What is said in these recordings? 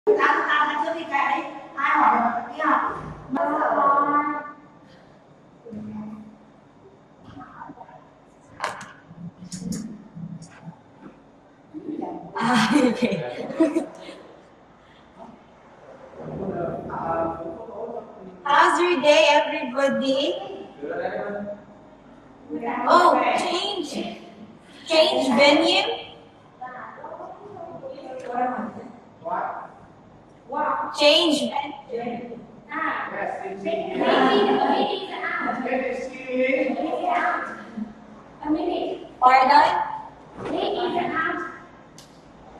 ta trước đi cái đấy. Ai hỏi được kia học? Okay. How's your day, everybody? Oh, change venue. Change venue. A minute. Pardon? Take it out.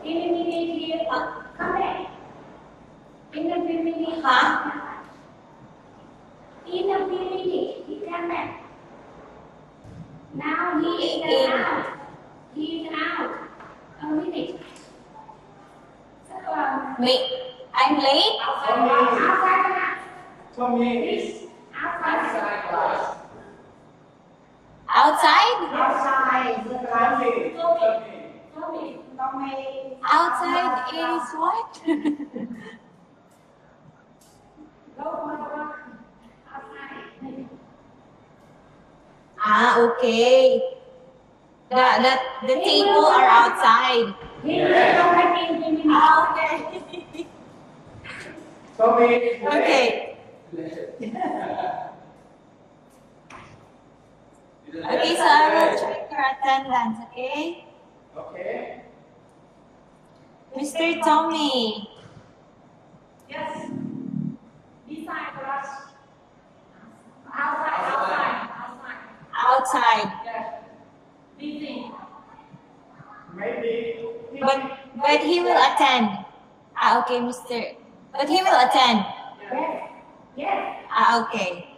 In a minute here. Come back. In a minute. Huh? In a minute. He come back. Now he is out. He is out. A minute. Me. I'm late? Outside. Tommy, outside class. Outside? Tommy. Outside is what? Okay. The table are outside. Okay. Tommy. Okay. Okay, so I will check your attendance, okay? Okay. Mr. Tommy. Yes. Beside class. Outside. Outside. Yes. Busy. Maybe. But he will attend. Okay, Mr. But he will attend. Yes. Okay.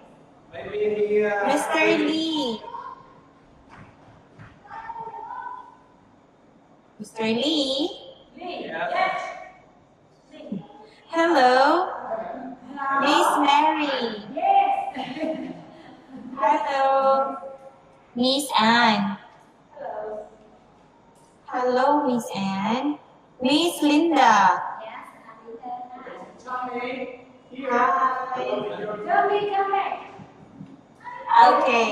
Maybe he. Mr. Lee. Mr. Lee. Yes. Hello. Miss Mary. Yes. Hello. Miss Anne. Hello. Hello, Miss Anne. Miss Linda. Tommy. Here. Hi. Tell me, come back. Okay.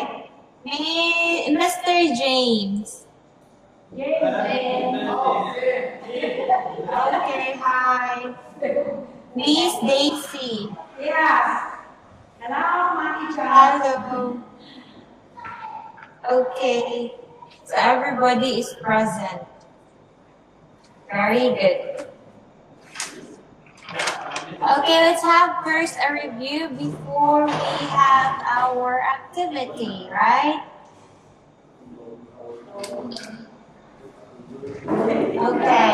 Mr. James. Yes. Okay, hi. Miss Daisy. Yes. Hello, my teacher. Hello. Okay. So everybody is present. Very good. Okay, let's have first a review before we have our activity, right? Okay.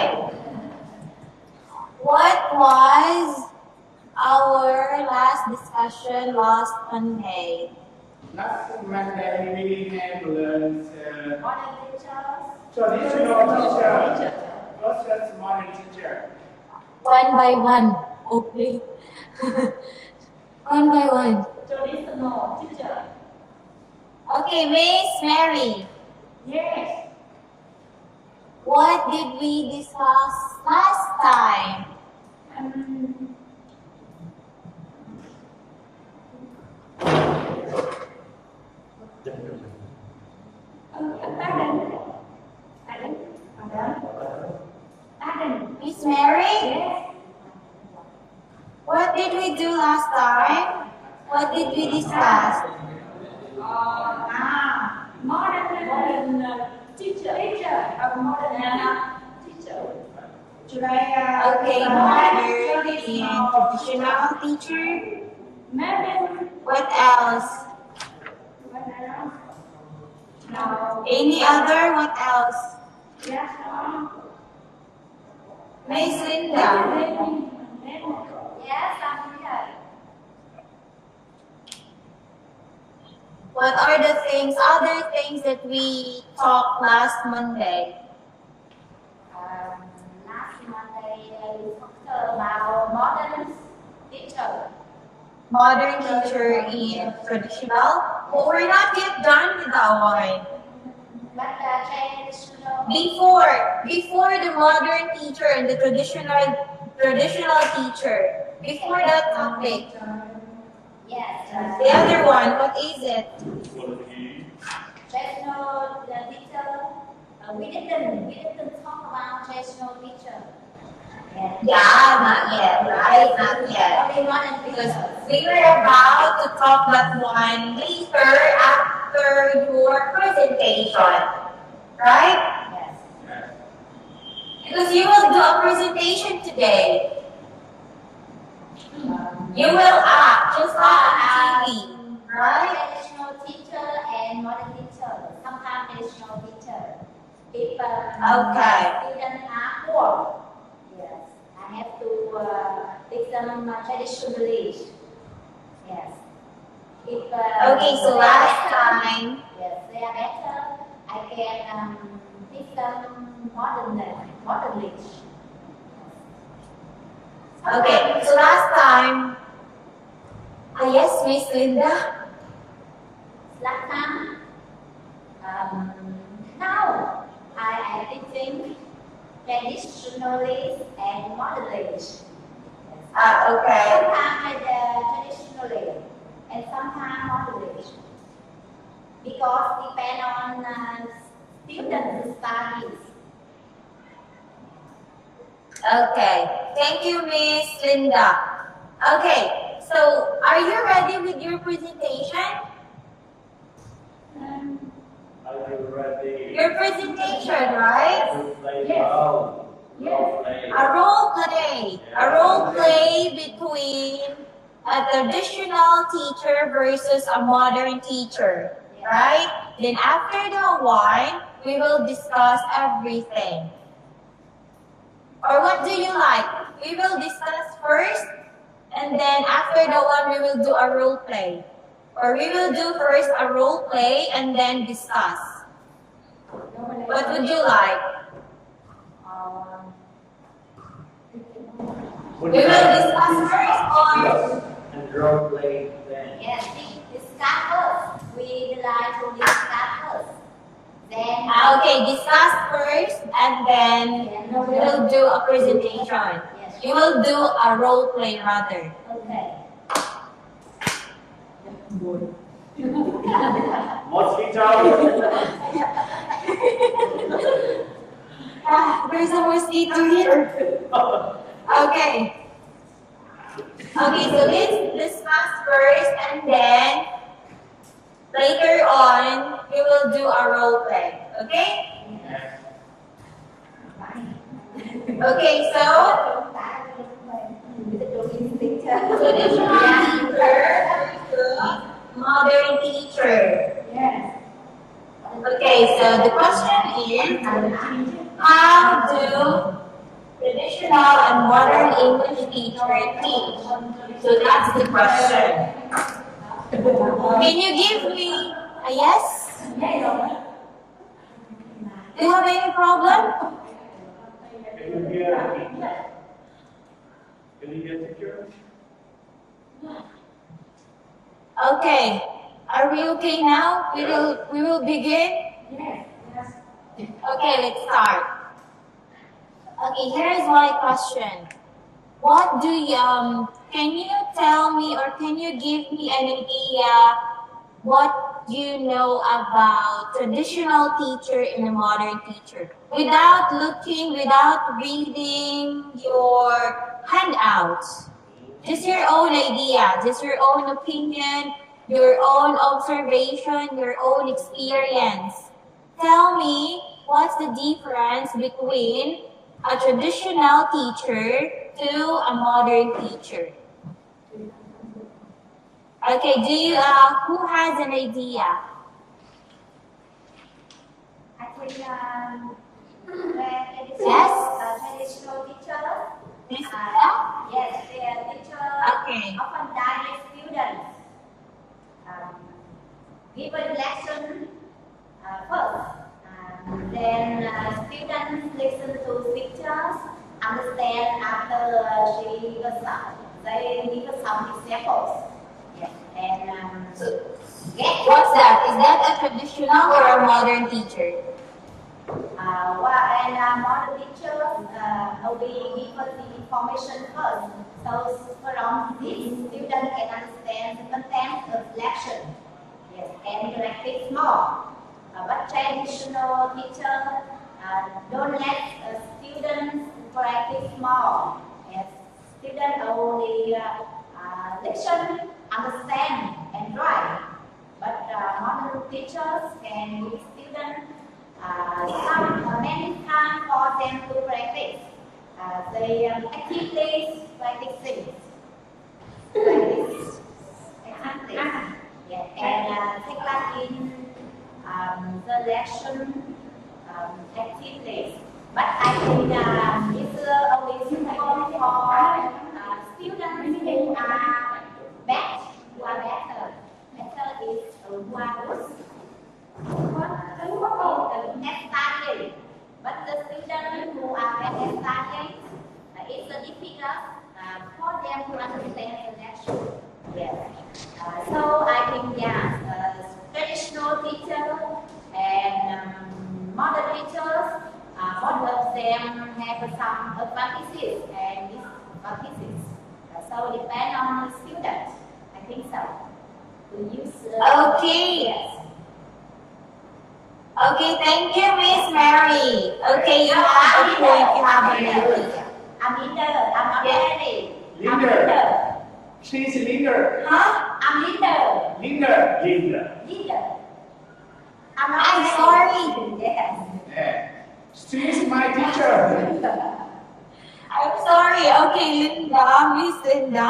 What was our last discussion last Monday? Last Monday we have learned Modern teachers. traditional teacher versus modern teacher. One by one. Okay. One by one. Traditional teacher. Okay, Miss Mary. Yes. What did we discuss last time? Pardon. Miss Mary? Yes. What did we do last time? What did we discuss? Modern teacher. Modern teacher. Today, Okay, modern and traditional teacher. Maybe. What else? No. Any other? What else? Yes. Miss Linda. Yes, I'm here. What are the other things that we talked last Monday? Last Monday, we talked about modern teacher. Modern teacher and traditional. But we're not yet done with that one. But traditional. Before the modern teacher and the traditional traditional teacher. Before that topic, Yes. the other one, what is it? Traditional teacher. We didn't talk about traditional teacher. Yes. Yeah, not yet, right? Not yet. Only modern Because teachers. we were about to talk that one later after your presentation, right? Yes. Because you will do a presentation today. You will act just like on TV, right? Traditional teacher and modern teacher. Sometimes traditional teacher. If Okay. students are poor, yes, I have to teach them traditionally. Yes. If Okay, so they are last better, time, yes, they are better. I can teach them modernly. okay, so last time, yes, Miss Linda. Last time, now I am teaching traditionally and modernly. Okay. Sometimes traditionally and sometimes modernly. Because depend on students' studies. Okay, thank you, Miss Linda. Okay, so are you ready with your presentation? Are you ready? Your presentation, right? A role play. A role play between a traditional teacher versus a modern teacher, right? Then after that one, we will discuss everything. Or what do you like? We will discuss first, and then after that one, we will do a role play. Or we will do first a role play and then discuss. What would you like? We will discuss first or? And role play then. Yes, we discuss first. We like to discuss first. Then Okay, discuss first and then we will do a presentation. We will do a role play rather. okay. Mosquito. There's a mosquito here. Okay. Okay, so let's discuss first and then later on we will do a role play. Okay? Okay, so traditional teacher versus modern teacher. Yes. Okay, so the question is, how do traditional and modern English teacher teach? So that's the question. Can you give me a yes? Do you have any problem? Can you hear? Can you hear teacher? Okay. Are we okay now? We will begin. Yes. Okay, let's start. Okay, here is my question. What do you can you tell me or can you give me an idea what you know about traditional teacher and a modern teacher? Without looking, without reading your handouts. Just your own idea, just your own opinion, your own observation, your own experience. Tell me what's the difference between a traditional teacher to a modern teacher. Okay, do you who has an idea? I think traditional teacher. Miss Yes, the teacher Okay. often direct students. Given lesson first. Then students listen to teachers, understand after she gives some. They give some examples. Yes. And So, what's that? Is that a traditional or a modern teacher? Model teachers will give us the information first. So from this, students can understand the content of lesson. Yes, and interactive more. But traditional teachers don't let students practice more. Yes, students only listen, understand, and write. But modern teachers can give students many time for them to practice. They actively practicing. Practice. Actively. Yeah. And take part in the lesson activities. But I think it's only suitable for students who are bad, who are better. Better is who are good. Studying. But the students who are bad at studying, it's difficult for them to understand the lesson. Yes. So I think traditional teachers and modern teachers, both of them have some advantages and disadvantages. So it depends on the student. I think so. We use. Okay. Yes. Okay, thank you, Miss Mary. Okay, you have a point. You have a point. I'm leader. I'm not ready. I'm Leader. leader. She's leader. Huh? I'm leader. Leader. Leader. Leader. I'm not I'm ready. sorry. Yes. Yeah. She's my teacher. I'm sorry. Okay, Linda, Miss Linda,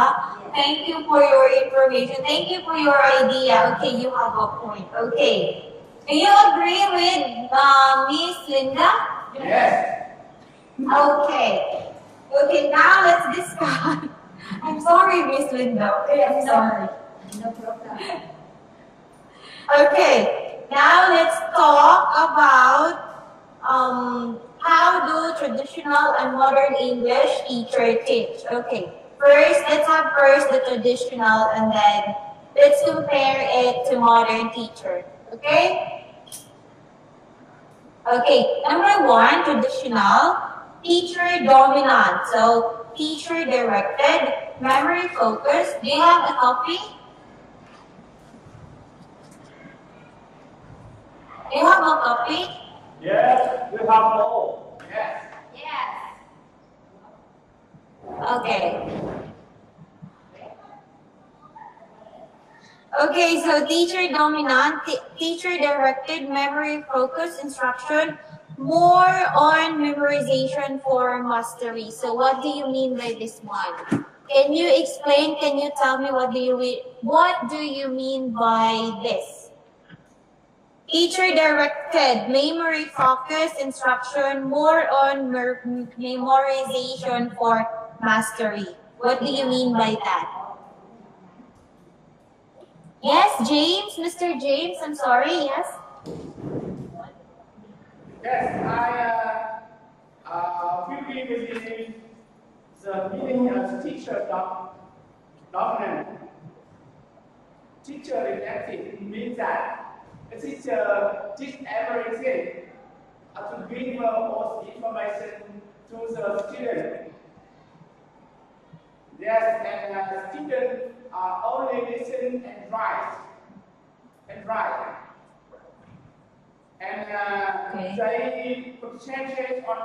thank you for your information. Thank you for your idea. Okay, you have a point. Okay. Do you agree with Miss Linda? Yes. Okay. Okay, now let's discuss. I'm sorry, Miss Linda. Okay, I'm sorry. No problem. Okay, now let's talk about how do traditional and modern English teacher teach. Okay, first let's have the traditional and then let's compare it to modern teacher. Okay? Okay, number one, traditional, teacher dominant. So teacher directed, memory focused. Do you have a copy? Do you have a copy? Yes. We have all. Yes. Yes. Okay. Okay, so teacher dominant, teacher directed, memory focused instruction, more on memorization for mastery. So what do you mean by this one? Can you explain? Can you tell me what do you mean by this? Teacher directed, memory focused instruction, more on memorization for mastery. What do you mean by that? Yes, James, Mr. James, I'm sorry, yes? Yes, I will be with the meaning as teacher dominant. Teacher directed means that a teacher teach everything to give most information to the student. Yes, and students only listen and write. And they concentrate on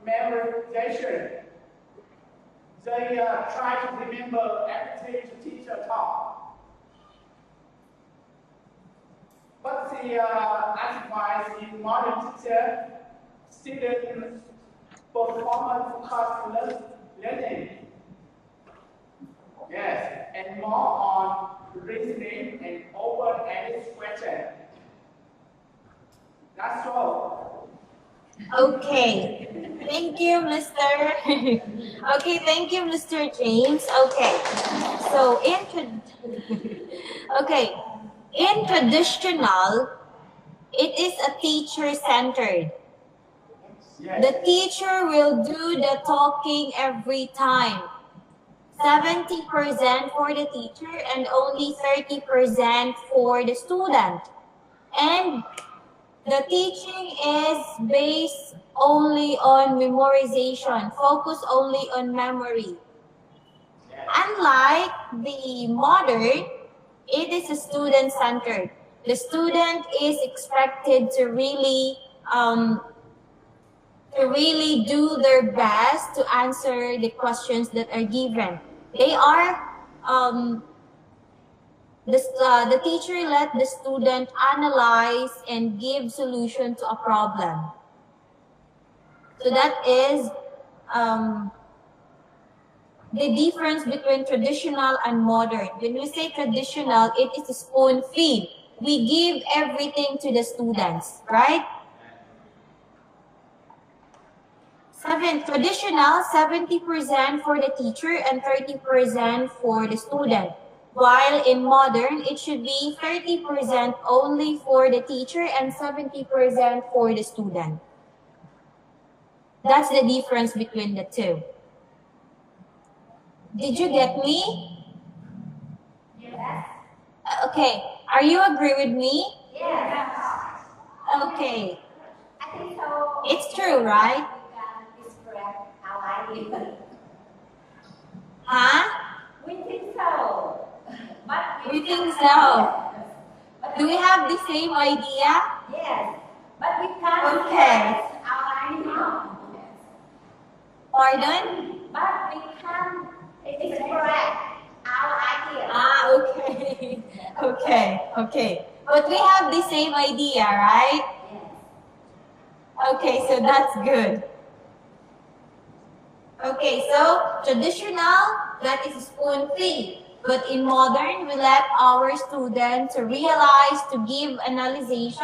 memorization. They try to remember everything the teacher taught. But the advice in modern teacher, student performance-focused learning. Yes, and more on reasoning and open-ended questions. That's all. Okay. Thank you, Mr. Okay, thank you, Mr. James. Okay. So in traditional, it is a teacher-centered. Yes. The teacher will do the talking every time. 70% for the teacher and only 30% for the student. And the teaching is based only on memorization, focus only on memory. Unlike the modern, it is student-centered. The student is expected to really do their best to answer the questions that are given. They are the teacher let the student analyze and give solution to a problem. So that is the difference between traditional and modern. When we say traditional, it is a spoon feed. We give everything to the students, right? Traditional, 70% for the teacher and 30% for the student. While in modern, it should be 30% only for the teacher and 70% for the student. That's the difference between the two. Did you get me? Yes. Okay. Are you agree with me? Yes. Okay. I think so. It's true, right? We can describe our idea. Huh? We think so. But We think so. Do we have the same idea? Yes. But we can't Okay. our idea. Pardon? But we can express our idea. Ah, okay. Okay. But we have the same idea, right? Yes. Okay, so that's good. Okay, so traditional, that is spoon feed. But in modern, we let our students to realize, to give analysis,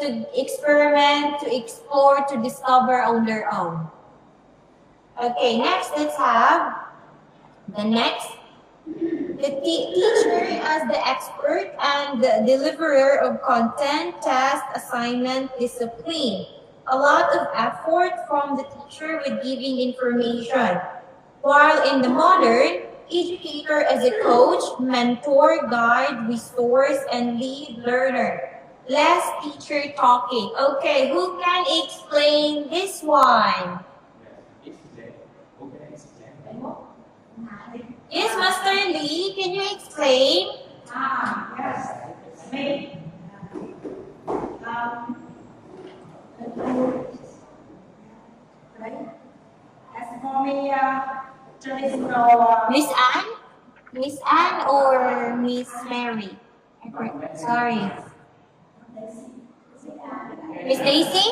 to experiment, to explore, to discover on their own. Okay, next let's have the next. The teacher as the expert and the deliverer of content, task, assignment, discipline. A lot of effort from the teacher with giving information. While in the modern, educator as a coach, mentor, guide, resource, and lead learner. Less teacher talking. Okay, who can explain this one? Yes, Master Lee, can you explain? Yes, me. Right? As for me, traditional. Miss Anne? Miss Anne or Miss Mary? Sorry. Miss Daisy?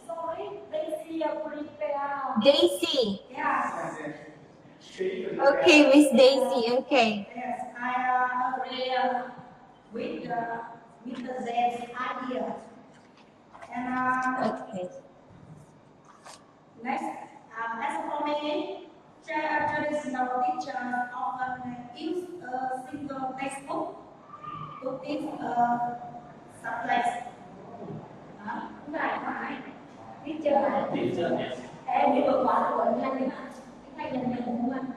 Sorry, Daisy, prepare. Daisy. Yes. Okay, Miss Daisy, okay. Yes, I agree with the Z's idea. And Okay. next, as for me, traditional teachers often use a single textbook to teach a subject. Không phải. Teacher. Em biết được quả của anh Thanh ạ. Thanh nhận nhận không anh?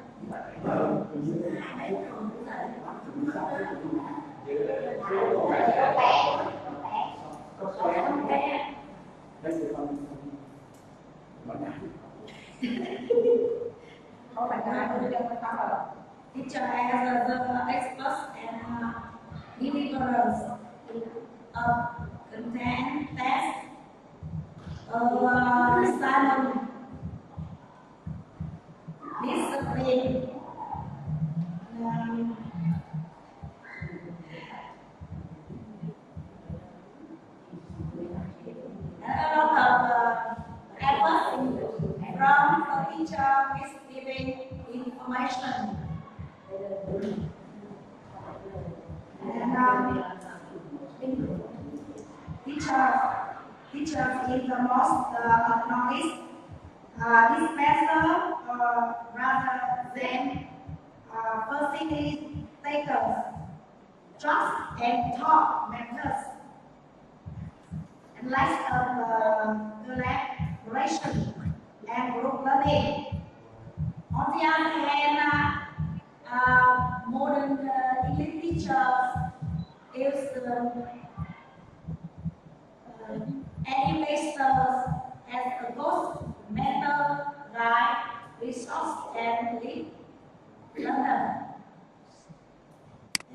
Không phải là tôi chưa có rồi. Teacher as the experts and deliverers of content, test, assignment, discipline, a lot of effort from the teacher is giving information. And teacher is the most noticed. This method rather than facilitators, trust and talk methods, and less of collaboration and group learning. On the other hand, modern English teachers use animators as a ghost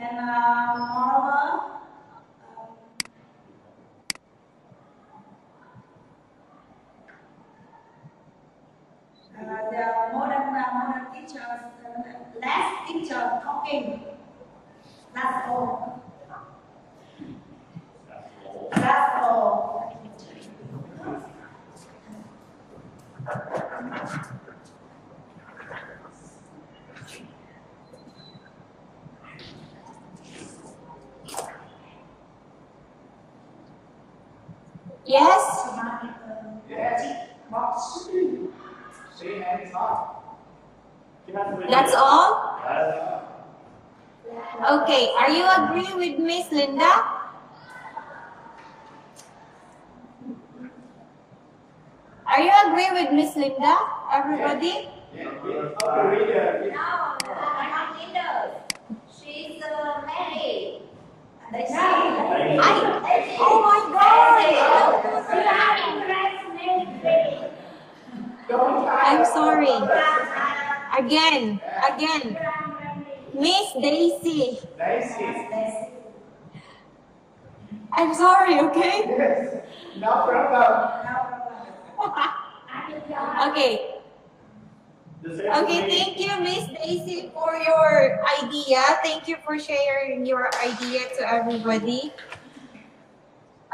And moreover, the modern teachers, less teacher talking. That's all. That's all. Yes? Yes. She hands up. That's all? Yes. Okay, are you agree with Miss Linda? Are you agree with Miss Linda, everybody? Yes. Okay, reader. No, not leaders. She's married. Oh my God! I'm sorry. Again. Miss Daisy. Daisy. I'm sorry, okay? Yes. No problem. Okay. Okay, thank you, Miss Daisy, for your idea. Thank you for sharing your idea to everybody.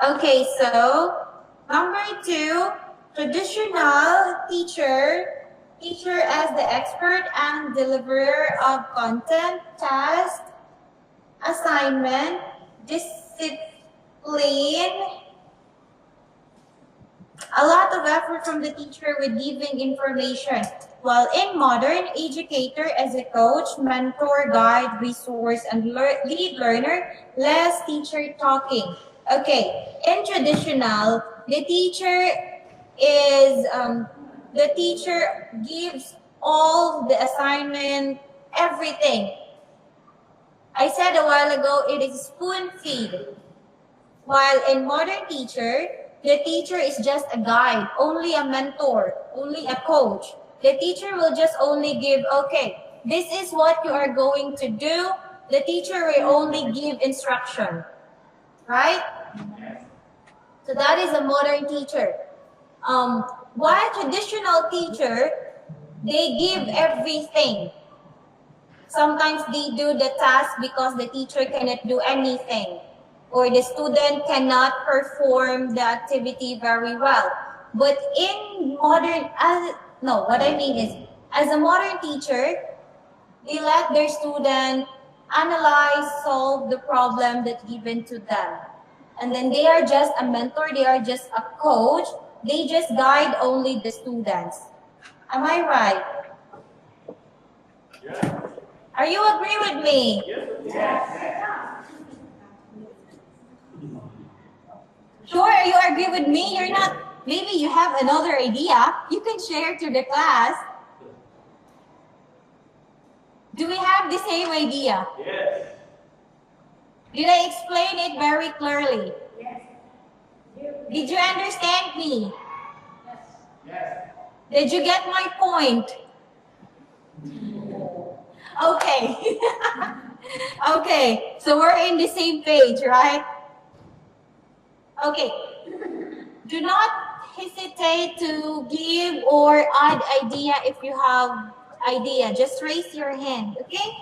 Okay, so number 2, traditional teacher as the expert and deliverer of content, task, assignment, discipline, a lot of effort from the teacher with giving information. While in modern, educator as a coach, mentor, guide, resource, and lead learner, less teacher talking. Okay, in traditional, the teacher gives all the assignment, everything. I said a while ago, it is spoon feed. While in modern teacher, the teacher is just a guide, only a mentor, only a coach. The teacher will just only give, okay, this is what you are going to do. The teacher will only give instruction, right? So that is a modern teacher. While traditional teacher, they give everything. Sometimes they do the task because the teacher cannot do anything, or the student cannot perform the activity very well. But in modern, what I mean is, as a modern teacher, they let their student analyze, solve the problem that's given to them. And then they are just a mentor, they are just a coach, they just guide only the students. Am I right? Yes. Are you agree with me? Yes. Sure, you agree with me? You're not, maybe you have another idea. You can share to the class. Do we have the same idea? Yes. Did I explain it very clearly? Yes. Did you understand me? Yes. Did you get my point? Okay. Okay, so we're in the same page, right? Okay. Do not hesitate to give or add idea if you have idea. Just raise your hand, okay?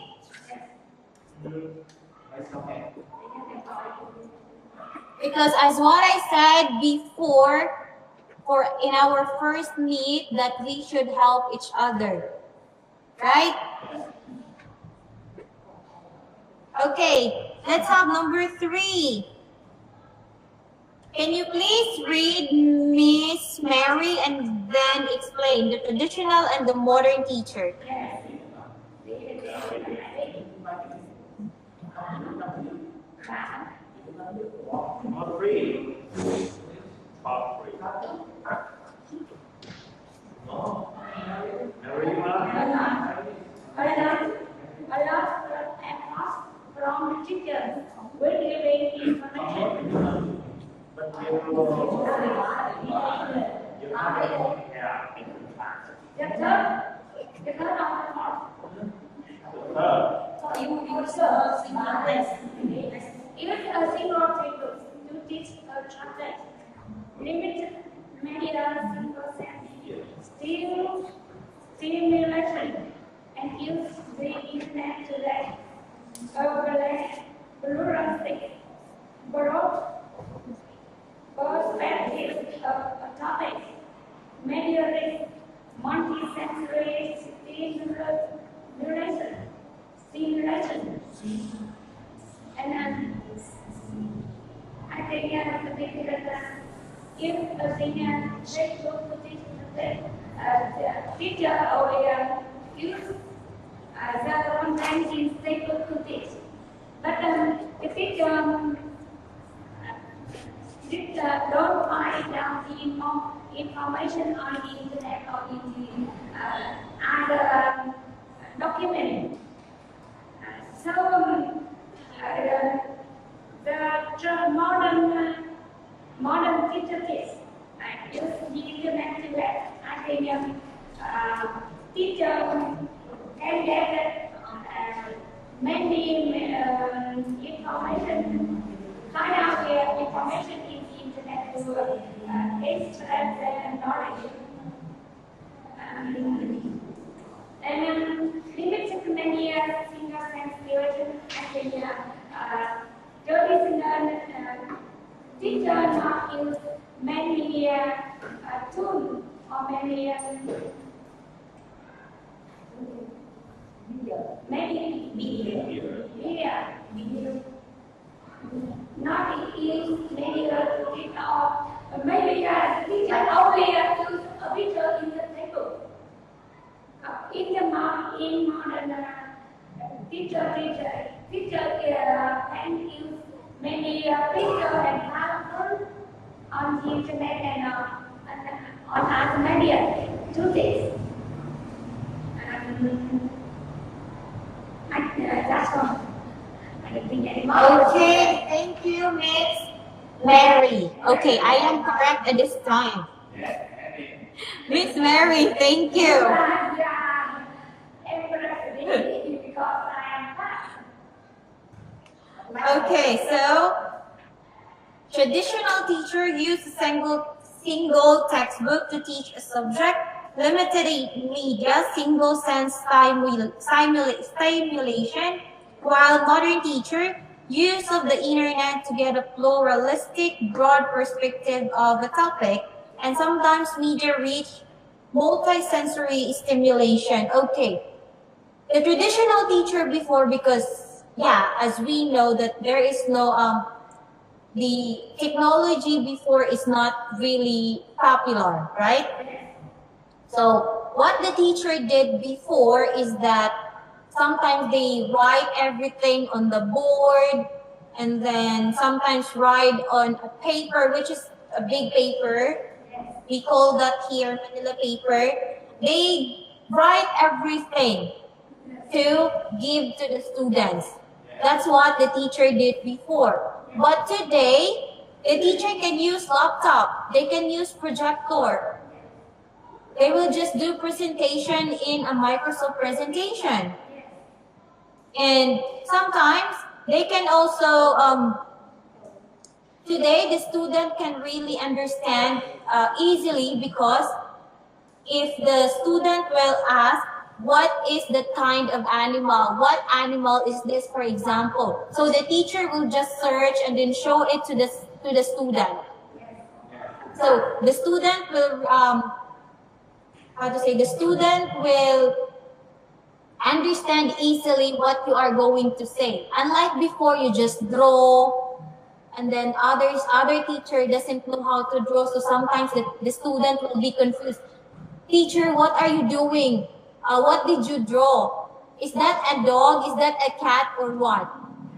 Because as what I said before, in our first meet, that we should help each other, right? Okay, let's have number 3. Can you please read Miss Mary and then explain the traditional and the modern teacher? Top 3. Top 3. No. A lot of efforts from teachers will give information. But The third of the thought. you use a single text. Use a single text to teach a subject. Limited media single sense. Stimulation and use the internet today. Overlay pluralistic broad perspective of a topic. Media multi-sensory stimulation. And I think the big that if a senior textbook to teach the teacher or use the content in textbook to teach. But the teacher don't find down the information on the internet or in the other document. So the modern teacher is use the internet to let I think teacher can get many information, find out the information in the internet to extract their knowledge. And limited many single sense theory, I think teacher not use many tools or many video. Not use many to teach or maybe teacher only use a video in the table. In modern teacher can use many picture and cartoon on the internet and on other media to this. That's all. I don't think anymore. Okay, thank you, Miss Mary. Okay, I am correct at this time. Miss Mary, thank you. Because I am fast. Okay, so traditional teacher use a single textbook to teach a subject, limited media, single sense stimulation, while modern teacher use of the internet to get a pluralistic, broad perspective of a topic, and sometimes media reach multi-sensory stimulation. Okay, the traditional teacher before, because as we know that there is no the technology before is not really popular, right? So what the teacher did before is that sometimes they write everything on the board, and then sometimes write on a paper, which is a big paper. We call that here Manila paper. They write everything to give to the students. That's what the teacher did before. But today, the teacher can use laptop. They can use projector. They will just do presentation in a Microsoft presentation. And sometimes they can also, today the student can really understand easily, because if the student will ask, what is the kind of animal? What animal is this, for example? So the teacher will just search and then show it to the student. So the student will, the student will understand easily what you are going to say. Unlike before, you just draw, and then other teacher doesn't know how to draw, so sometimes the student will be confused. Teacher, what are you doing? What did you draw? Is that a dog? Is that a cat or what?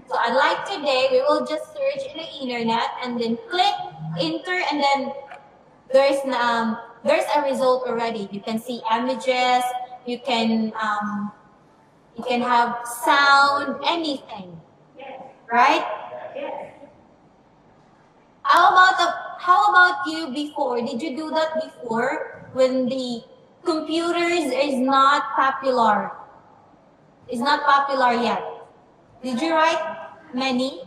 So unlike today, we will just search in the internet and then click enter, and then there's a result already. You can see images. You can have sound, anything, right? How about you before? Did you do that before when the computers is not popular? It's not popular yet. Did you write many?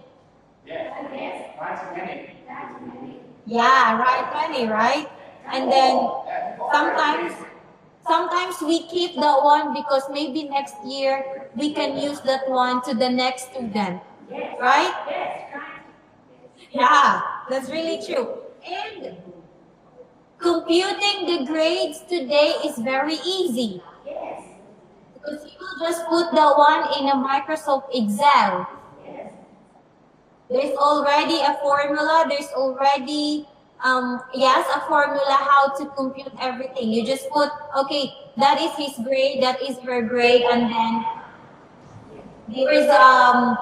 Yes. Yes. Write many. That's many. Yeah, write many, right? And then sometimes we keep that one because maybe next year we can use that one to the next student, Yes. right? Yes. Right. Yeah, that's really true. And computing the grades today is very easy Yes. because you will just put the one in a Microsoft Excel. Yes. There's already a formula. There's already, yes, a formula how to compute everything. You just put, okay, that is his grade, that is her grade, and then there is the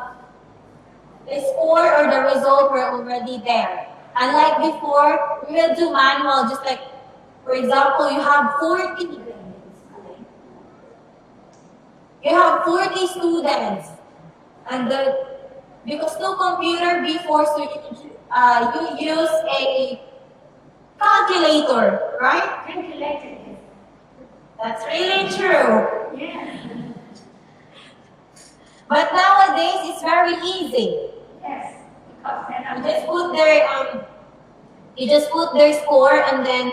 score or the result were already there. Unlike before, we will do manual, just like, for example, you have 40 students, and because no computer before, so you use a calculator, right? Calculated. That's really true. Yes. But nowadays, it's very easy. Yes. Because then You just put their score, and then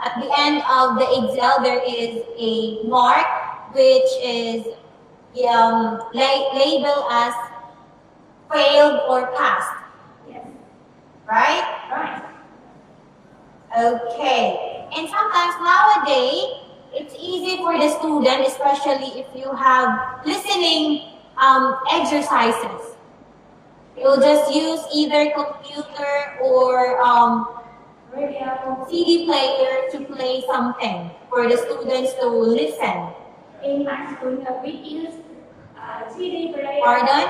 at the end of the Excel, there is a mark which is labeled as failed or passed, yes. right? Right. Okay. And sometimes nowadays, it's easy for the student, especially if you have listening exercises. You'll just use either computer or Radio. CD player to play something for the students to listen. In my school, we use CD player. Pardon?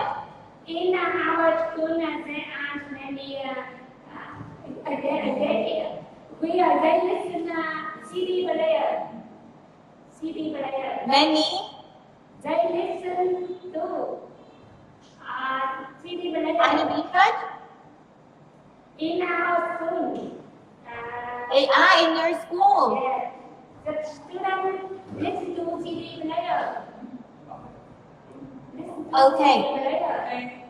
In our school, there are many they listen CD player. CD player. Many? They listen to CD player. Animation? In our school. In your school. Yes. The student listen to CD player. Listen to Okay. CD player.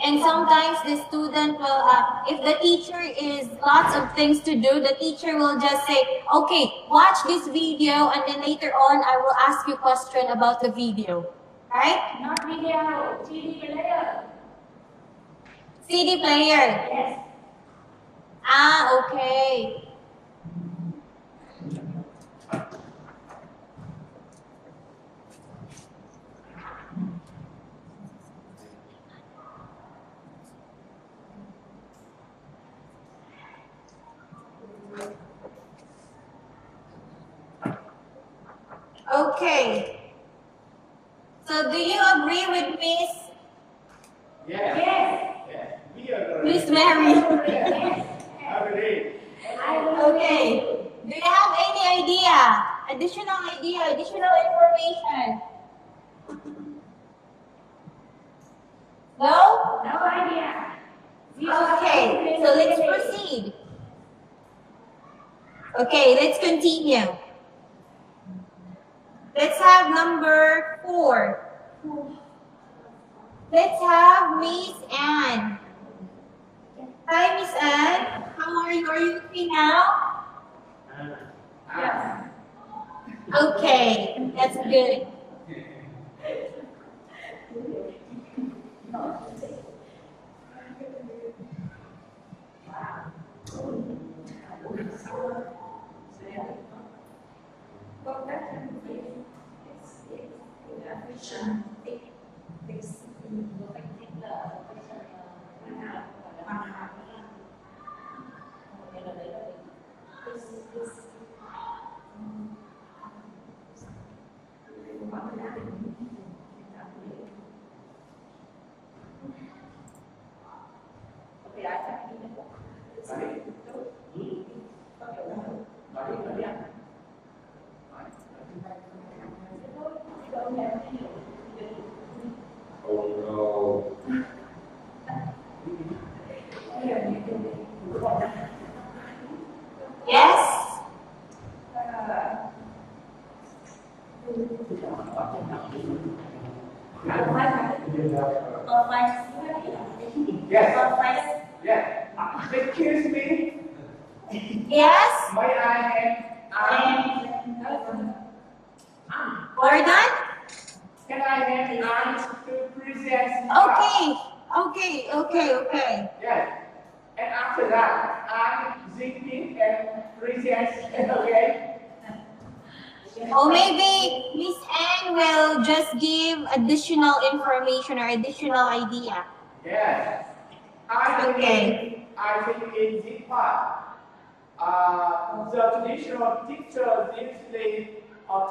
And sometimes the student will, if the teacher is lots of things to do, the teacher will just say, okay, watch this video, and then later on I will ask you a question about the video. Right? Not video, CD player. CD player. Yes. Okay. Okay. So do you agree with Miss Yes. Yes. Yes. We agree. Miss Mary? Yes. Agree. I will. Okay. Do you have any additional information? No? No idea. Okay, so let's proceed. Okay, let's continue. Let's have number 4. Let's have Miss Anne. Hi, Miss Anne. How are you? Are you okay now? Yes. Okay, that's good. Yes. Yes. Excuse me. Yes? May I have Gordon? Can I have to present? Okay. Yes. And after that, I'm Ziggy and present. Okay. Or maybe Miss Anne will just give additional information or additional idea. Yes. Okay. I think in this part, the traditional teacher usually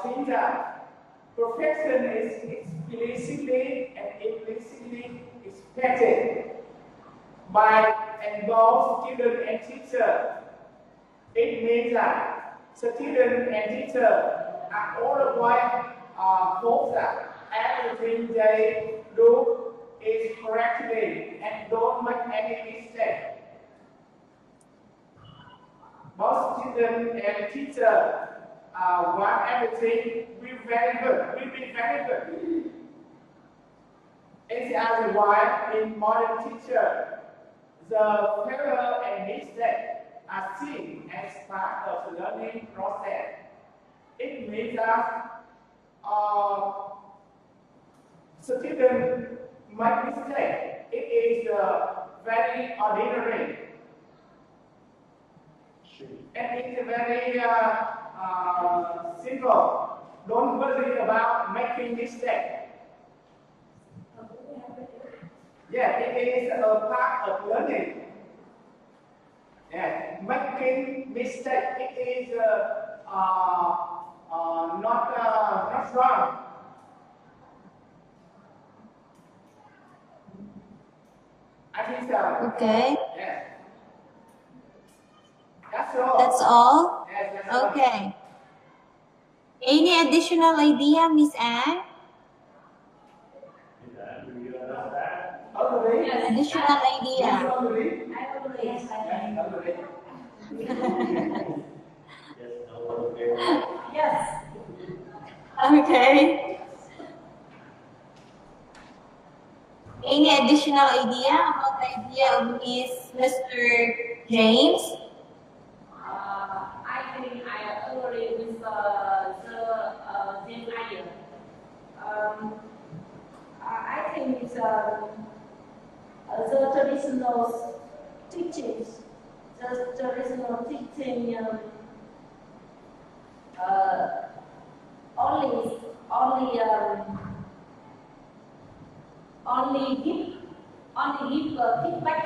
think that perfection is explicitly and implicitly expected by both student and teacher. It means that student and teacher are all required hope that everything they do is correctly and don't make any mistake. Most students and teachers want everything will be very good. It's as why in modern teacher, the failure and mistake are seen as part of the learning process. It means that students make mistake. It is very ordinary. And it's very simple. Don't worry about making mistake. Yeah, it is a part of learning. Yeah, making mistake, it is not wrong. I think so. Okay. Yeah. That's all. That's all? Yes, that's all. Okay. Any additional idea, Miss Anne? Yes. Additional idea. Yes. Okay. Any additional idea about the idea of Mr. James? I think I agree with the same idea. I think it's the traditional teachings, only give feedback.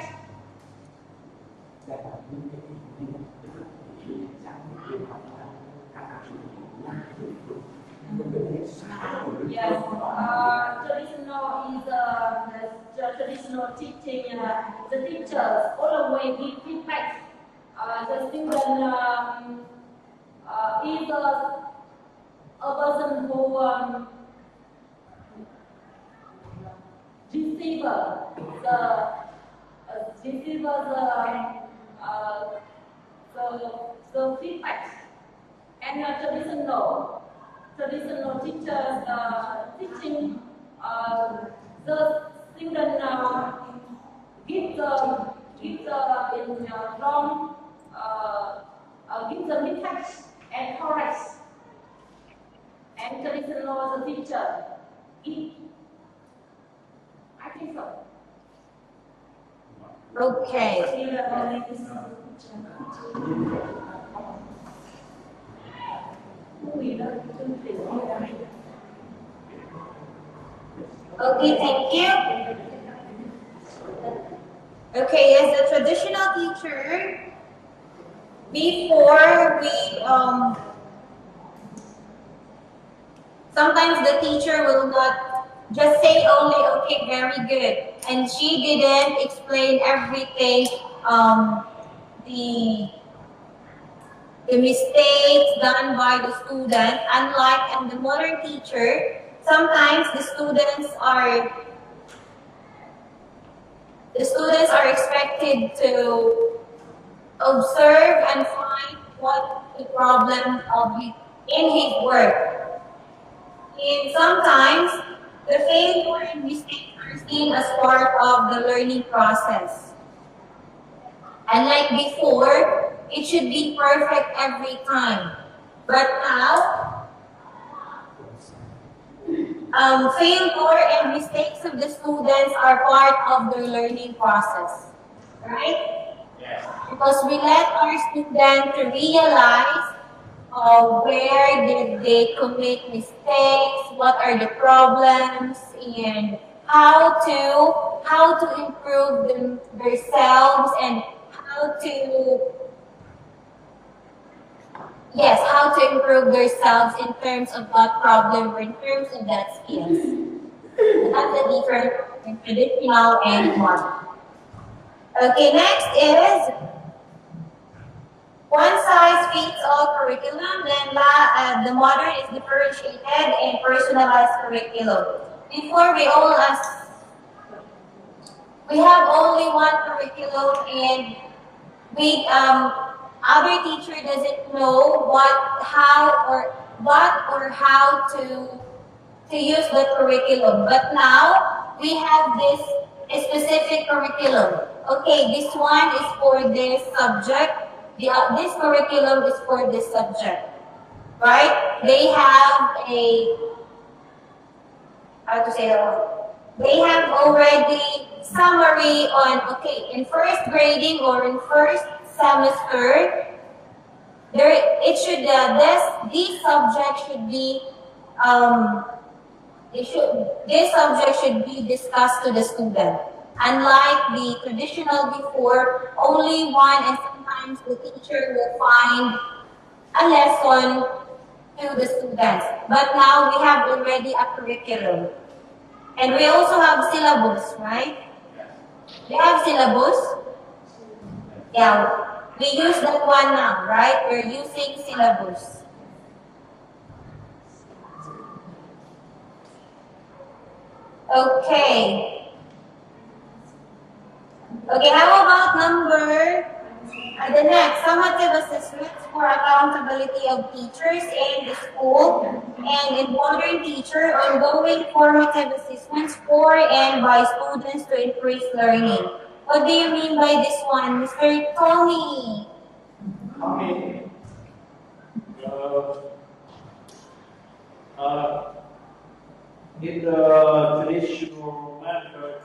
Yes, the traditional teaching. The teachers always give feedback. The student is a person who receive the feedback, and traditional teachers teaching the student give the in wrong give the mistakes and correct, and traditional teacher give. I think so. Okay. Okay, thank you. Okay, as a traditional teacher, before we sometimes the teacher will not just say only, okay, very good, and she didn't explain everything, the mistakes done by the student. Unlike in the modern teacher, sometimes the students are expected to observe and find what the problem in his work. And sometimes the failure and mistakes are seen as part of the learning process. Unlike before, it should be perfect every time. But now, failure and mistakes of the students are part of their learning process. Right? Yes. Because we let our students realize where did they commit mistakes, what are the problems, and how to improve themselves, and how to improve themselves in terms of that problem or in terms of that skills. That's the difference between traditional and modern. Okay, next is one size fits all curriculum, then the modern is differentiated and personalized curriculum. Before we have only one curriculum, and other teacher doesn't know how to use the curriculum. But now we have this specific curriculum. Okay, this one is for this subject. This curriculum is for this subject, right? They have They have already summary on, okay, in first grading or in first semester, this subject should be discussed to the student. Unlike the traditional before, only one, and sometimes the teacher will find a lesson to the students. But now we have already a curriculum. And we also have syllabus, right? We have syllabus. Yeah, we use that one now, right? We're using syllabus. Okay. Okay, how about the next, summative assessments for accountability of teachers in the school, and in modern teacher, ongoing formative assessments for and by students to increase learning. What do you mean by this one, Mr. Tony? Okay. In the traditional method,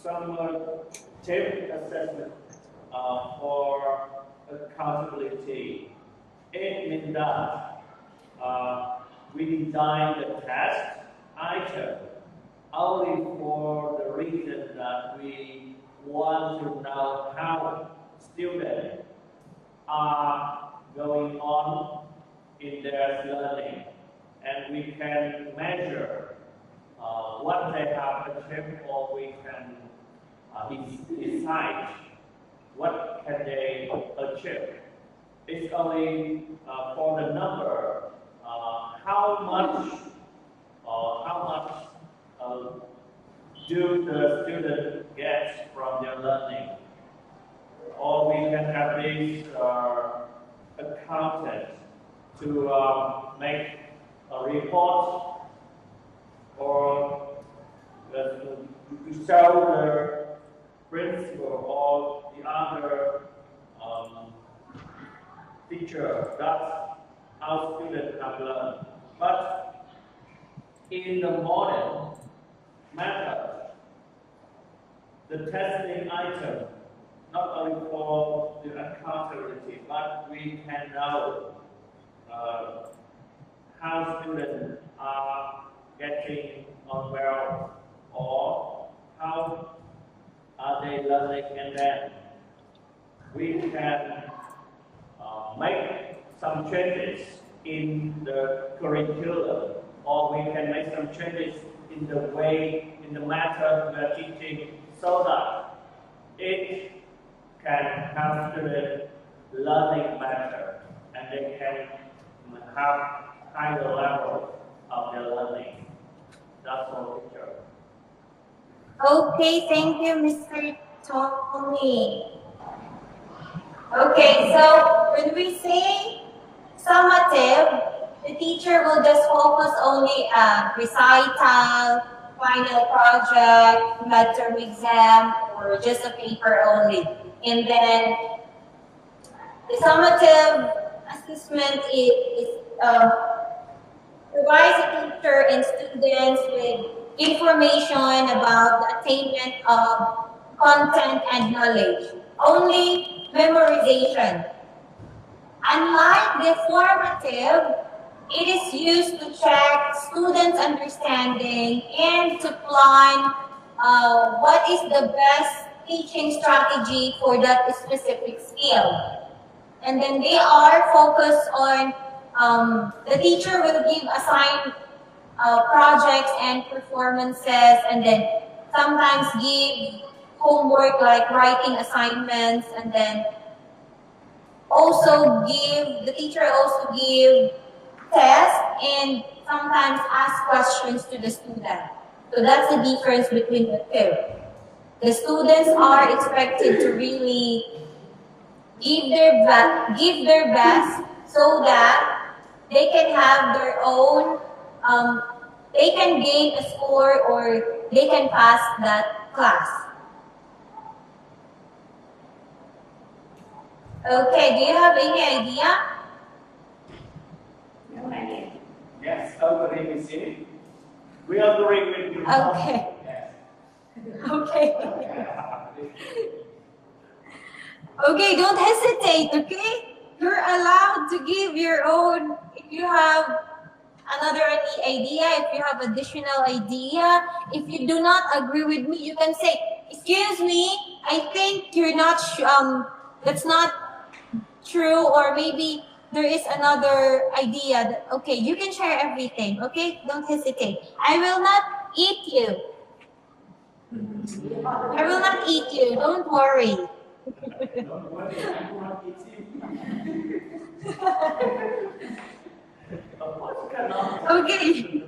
summative assessment for accountability, it means that we design the test item only for the reason that we want to know how students are going on in their learning, and we can measure what they have achieved, or we can decide what can they achieve. It's only for the number, how much do the student get from their learning, or we can have this accountant to make a report, or to show the principal or the other teacher that our students have learned. But in the modern method, the testing item, not only for the accountability, but we can know how students are getting on well, or how are they learning, and then we can make some changes in the curriculum, or we can make some changes in the way, in the method we are teaching, so that it can help students learning better, and they can have higher level of their learning. That's all, teacher. Okay, thank you, Mr. Tony. Okay, so when we say summative, the teacher will just focus only on recital, final project, midterm exam, or just a paper only. And then the summative assessment provides the teacher and students with information about the attainment of content and knowledge. Only memorization. Unlike the formative, it is used to check students' understanding and to plan what is the best teaching strategy for that specific skill. And then they are focused on, the teacher will give assigned projects and performances, and then sometimes give homework like writing assignments, and then the teacher also give tests and sometimes ask questions to the student. So that's the difference between the two. The students are expected to really give their best so that they can have their own, they can gain a score or they can pass that class. Okay, do you have any idea? No idea. Yes, agree with you. We agree with you. Okay. Yes. Okay. Okay, don't hesitate, okay? You're allowed to give your own, if you have another idea, if you have additional idea. If you do not agree with me, you can say, excuse me, I think you're not, that's not true, or maybe there is another idea that, okay, you can share everything, okay? Don't hesitate. I will not eat you. I will not eat you, don't worry. Don't worry, I want to eat Okay.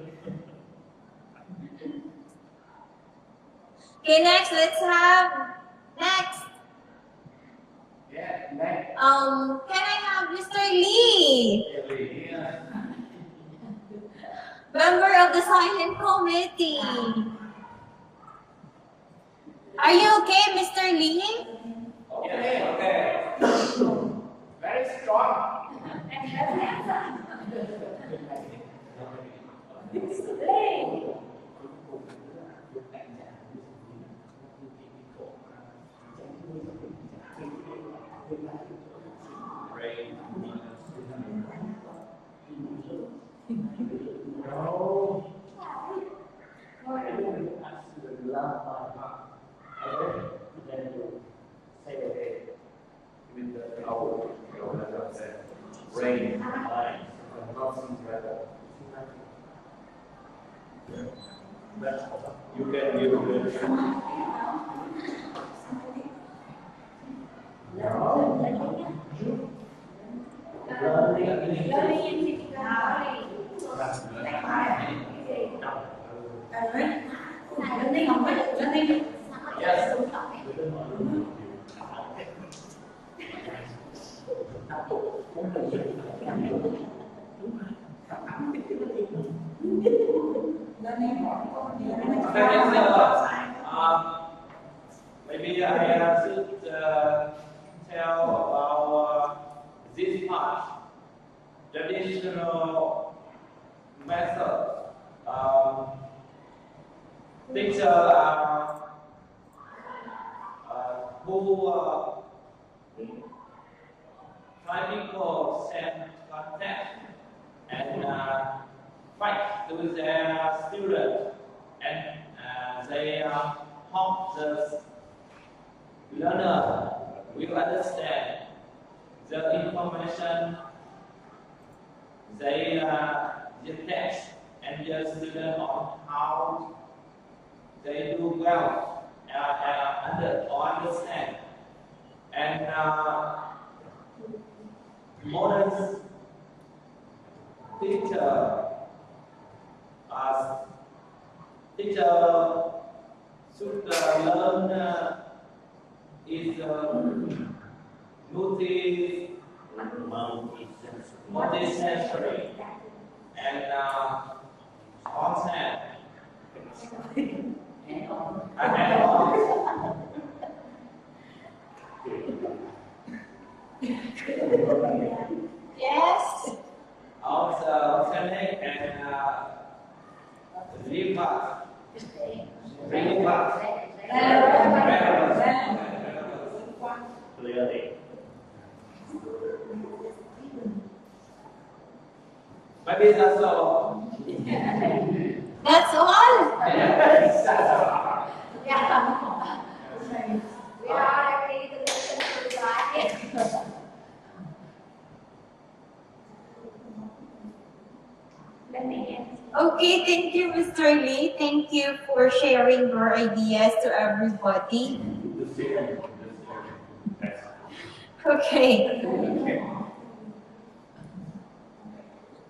Okay, next, let's have, next. Yeah, next. Can I have Mr. Lee? Member of the silent committee. Are you okay, Mr. Lee? Okay. Very strong. Rain. You can use it. Yes. Maybe I should tell about this part. Traditional method. Teacher who clinical self-contact and fight to their students, and they hope the learner will understand the information they teach, and the student on how they do well understand. And modern teacher should learn is multi-sensory. and content. And on. Yes. Also, connect and leave us. Bring us. Clearly. Maybe that's all. That's all? Yes. Yeah. We are ready to listen to the audience. Let me answer. Okay, thank you, Mr. Lee. Thank you for sharing your ideas to everybody. Okay.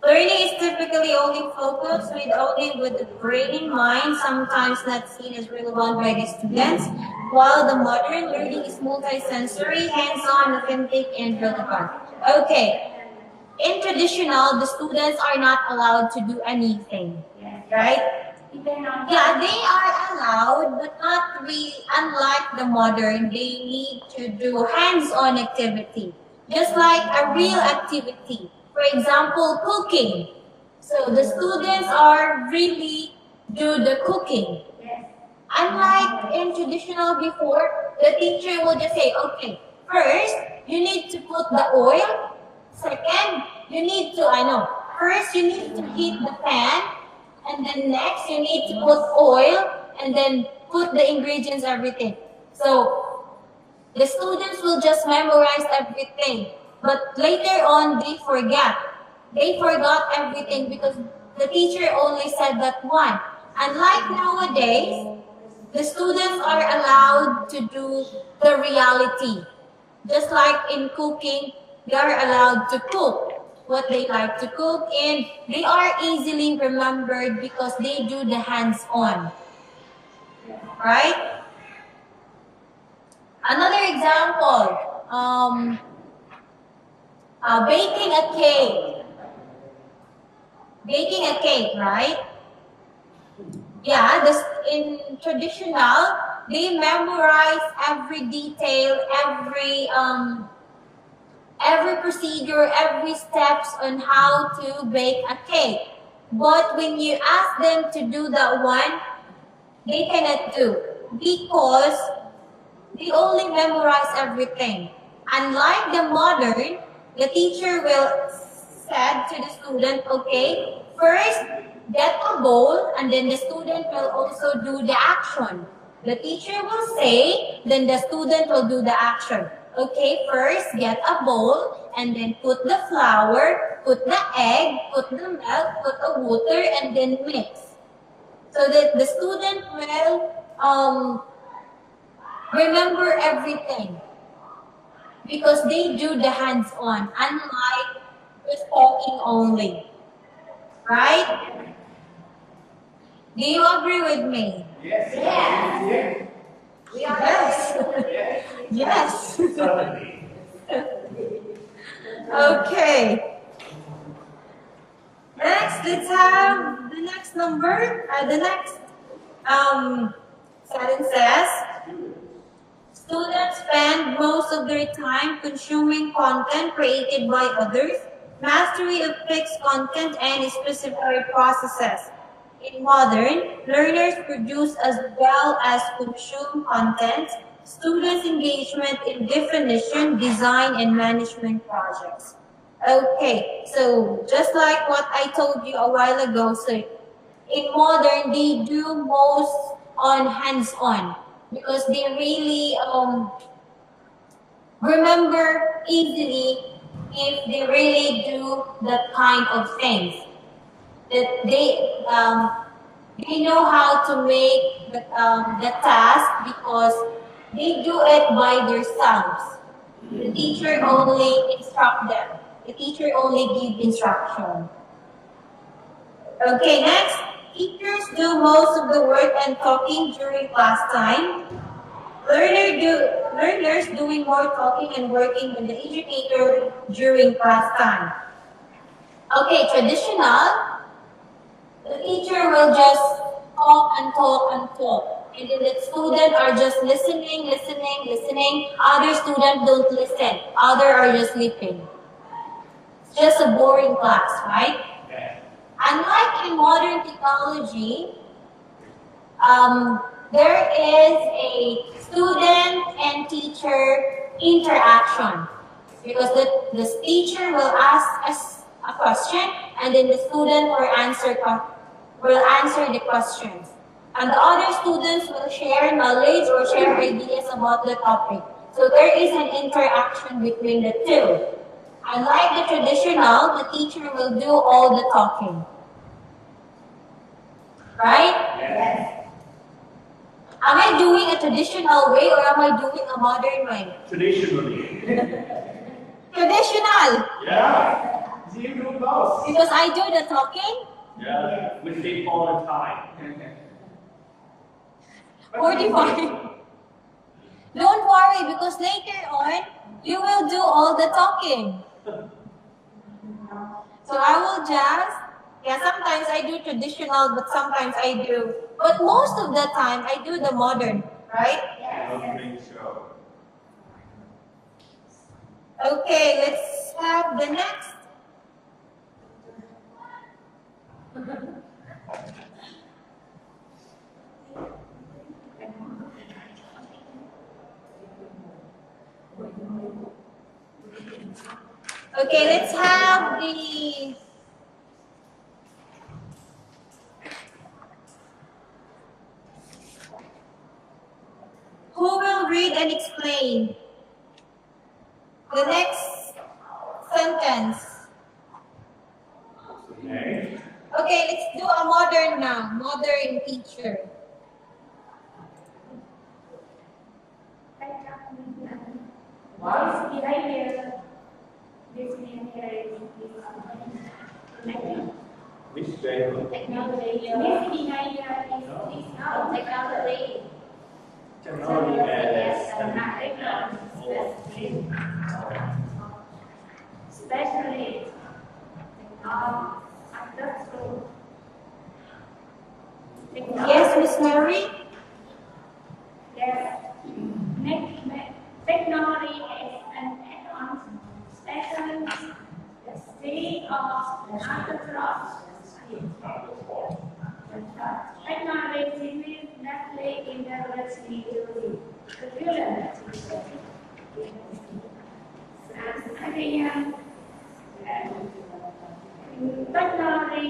Learning is typically only focused with the brain in mind, sometimes not seen as relevant by the students, while the modern learning is multisensory, hands-on, authentic, and relevant. Okay. In traditional, the students are not allowed to do anything, right? Yeah, they are allowed, but not really. Unlike the modern, they need to do hands-on activity, just like a real activity. For example, cooking. So the students are really do the cooking. Unlike in traditional before, the teacher will just say, okay, first, you need to put the oil. Second, you need to, first you need to heat the pan, and then next you need to put oil, and then put the ingredients, everything. So, the students will just memorize everything, but later on they forget. They forgot everything because the teacher only said that one. Unlike nowadays, the students are allowed to do the reality. Just like in cooking, they are allowed to cook what they like to cook, and they are easily remembered because they do the hands-on. Right? Another example, baking a cake. Baking a cake, right? Yeah, in traditional, they memorize every detail, every procedure, every steps on how to bake a cake. But when you ask them to do that one, they cannot do because they only memorize everything. Unlike the modern, the teacher will said to the student, okay, first get a bowl, and then the student will also do the action. The teacher will say, then the student will do the action. Okay, first get a bowl, and then put the flour, put the egg, put the milk, put the water, and then mix. So that the student will remember everything because they do the hands-on, unlike just talking only. Right? Do you agree with me? Yes. Yes. We are Yes. Yes. Certainly. Okay. Next, let's have the next number. The next sentence says, students spend most of their time consuming content created by others, mastery of fixed content, and specific processes. In modern, learners produce as well as consume content, students' engagement in definition, design, and management projects. Okay, so just like what I told you a while ago, so in modern, they do most on hands-on because they really remember easily if they really do that kind of things. That they know how to make the task because they do it by themselves. The teacher only instruct them. The teacher only give instruction. Okay, next. Teachers do most of the work and talking during class time. Learners doing more talking and working with the educator during class time. Okay, traditional. The teacher will just talk and talk and talk. And then the students are just listening. Other students don't listen. Others are just sleeping. It's just a boring class, right? Unlike in modern technology, there is a student and teacher interaction. Because the teacher will ask us a question and then the student will answer the questions. And the other students will share knowledge or share ideas about the topic. So there is an interaction between the two. Unlike the traditional, the teacher will do all the talking. Right? Yes. Am I doing a traditional way or am I doing a modern way? Traditionally. Traditional. Yeah. You do both. Because I do the talking. Yeah, we sleep all the time. 45. Don't worry because later on, you will do all the talking. So I will just, sometimes I do traditional, but sometimes I do. But most of the time, I do the modern, right? I don't think so. Okay, let's have the next. Okay, let's have the who will read and explain the next sentence. Okay. Okay, let's do a modern now. Modern teacher. What? Behavior. This behavior is Which day? Technology. this behavior is not Technology. Technology Yes, especially after school. Yes, Miss Mary? Yes. Technology is an add-on special state of after-class. Technology significantly integrates into the curriculum. Technology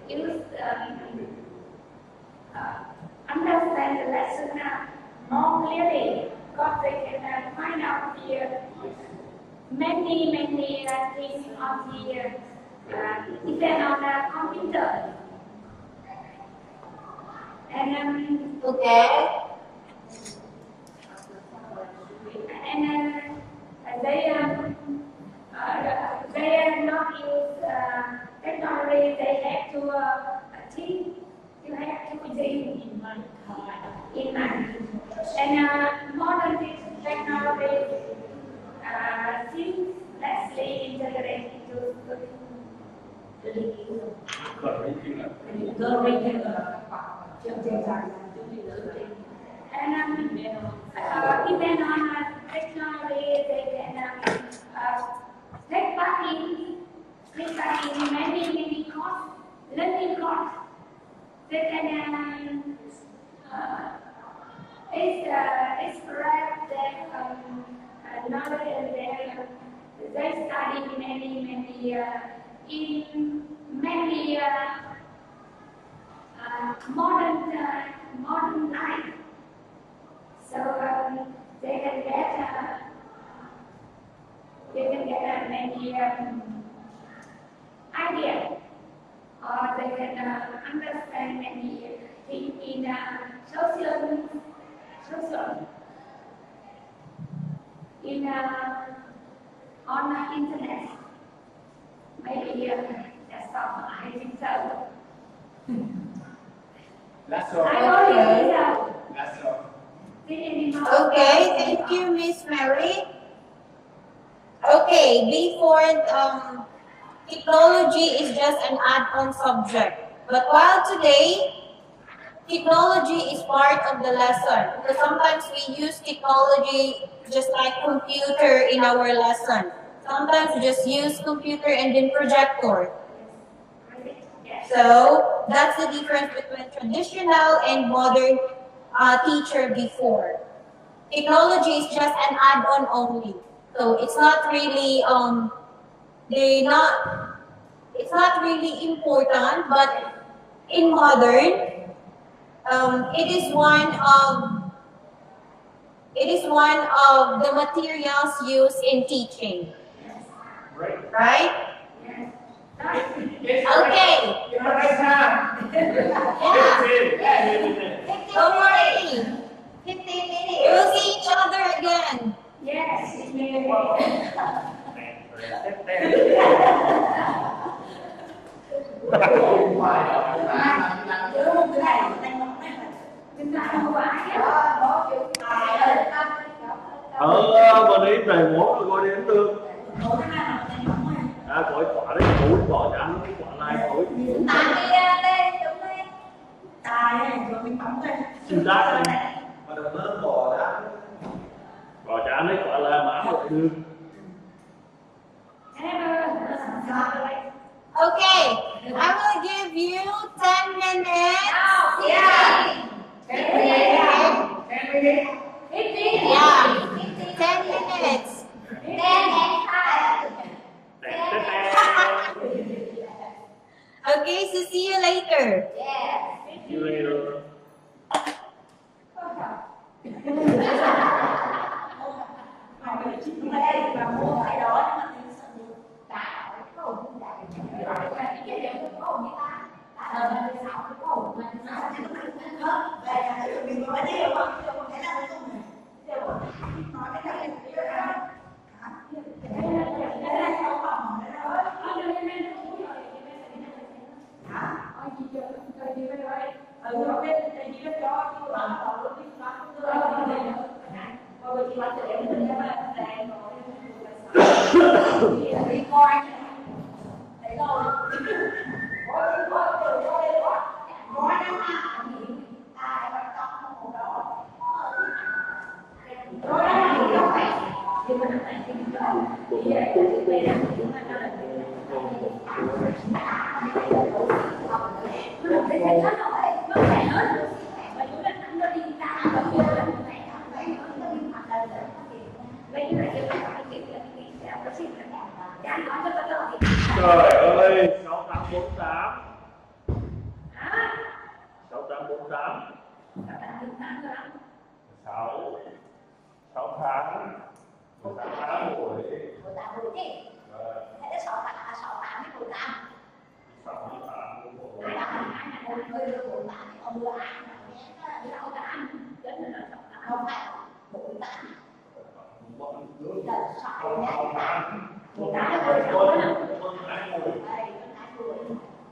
students understand the lesson more clearly because they can find out the many things on the even on the computer. And Okay. they are not use technology. They have to think. You have to think in mind. And modern technology seamlessly integrated into and even on technology, they can take part in many courses, learning courses. They can express their knowledge and they study in many modern life. So they can get many ideas, or they can understand many things in social in on the internet. Maybe that's all. I think so. That's all. I already think so. That's all. Okay, thank you, Miss Mary. Okay. Okay, before technology is just an add-on subject. But while today, technology is part of the lesson. Because sometimes we use technology just like computer in our lesson. Sometimes we just use computer and then projector. So that's the difference between traditional and modern teacher before. Technology is just an add-on only. So it's not really it's not really important, but in modern, it is one of the materials used in teaching. Right? Okay. Yeah. Don't worry. 15 minutes. We'll see each other again. Yes. Bên ý về mổ rồi gọi đến tương. Gọi quả đấy, mũi bò chả cái quả lai mũi. Xin đá đi. Mà đừng lớn bò đá. Bò chả lấy quả lai mã một đương. Okay, I will give you 10 minutes. Yeah. 10 minutes. 10 and 5. Okay, so see you later. Yeah. See you later. Trời ơi, 6848 6848 6 tháng 18 tháng tuổi 18 tuổi chứ. Hay là 6 tháng hay 18. 6 tháng tuổi. Ông đưa ai mà nghe nó cả anh. Không phải 48. Đợt 6 nhé. 18 đến 16 đó nè.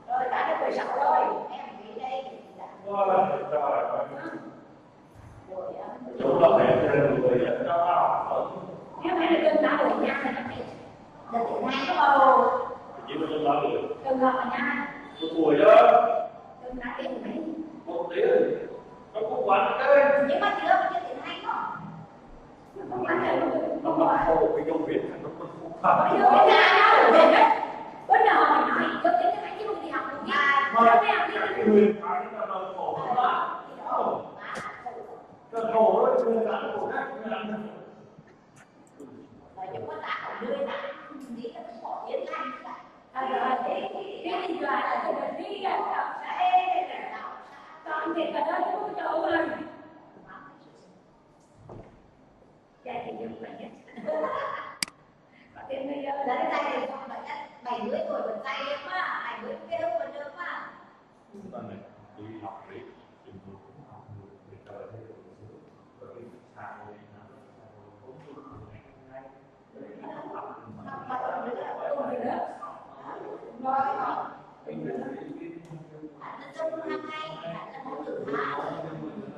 Rồi, đã đến 16 rồi. Em nghĩ đây. Đúng là mẹ trên người dẫn cho nó. Nếu mẹ được cưng đã được nha thì nó biết. Đợt thứ hai có bao lâu? Chỉ có cưng đó được. Cưng ngọt nha. Một tuổi đó. Cưng đã tiếng mấy. 1 tiếng. Nó cũng quán đấy. Nhưng mà chưa thứ hai đó. Nó mặc khô cái dấu viết nó cũng không phải. Bữa giờ mình nói giúp đến cái mấy chứ không đi học được nha. Cái người phải nó đau khổ quá. Cái khổ đó, người ta khổ khác, người ta làm Rồi chúng có tạo đưa lại nghĩ là cũng bỏ tiến hành cái đi là cái mình đi ra còn thì cả đó không có chỗ mà chạy thì dùng lại nhất có tiền bây giờ là cái tay này còn phải 70 tuổi vẫn tay em á, 70 cái lúc vẫn được á. chúng ta này đi học đi chúng tôi cũng học được để trời thấy được rồi đi xa rồi cũng được ngay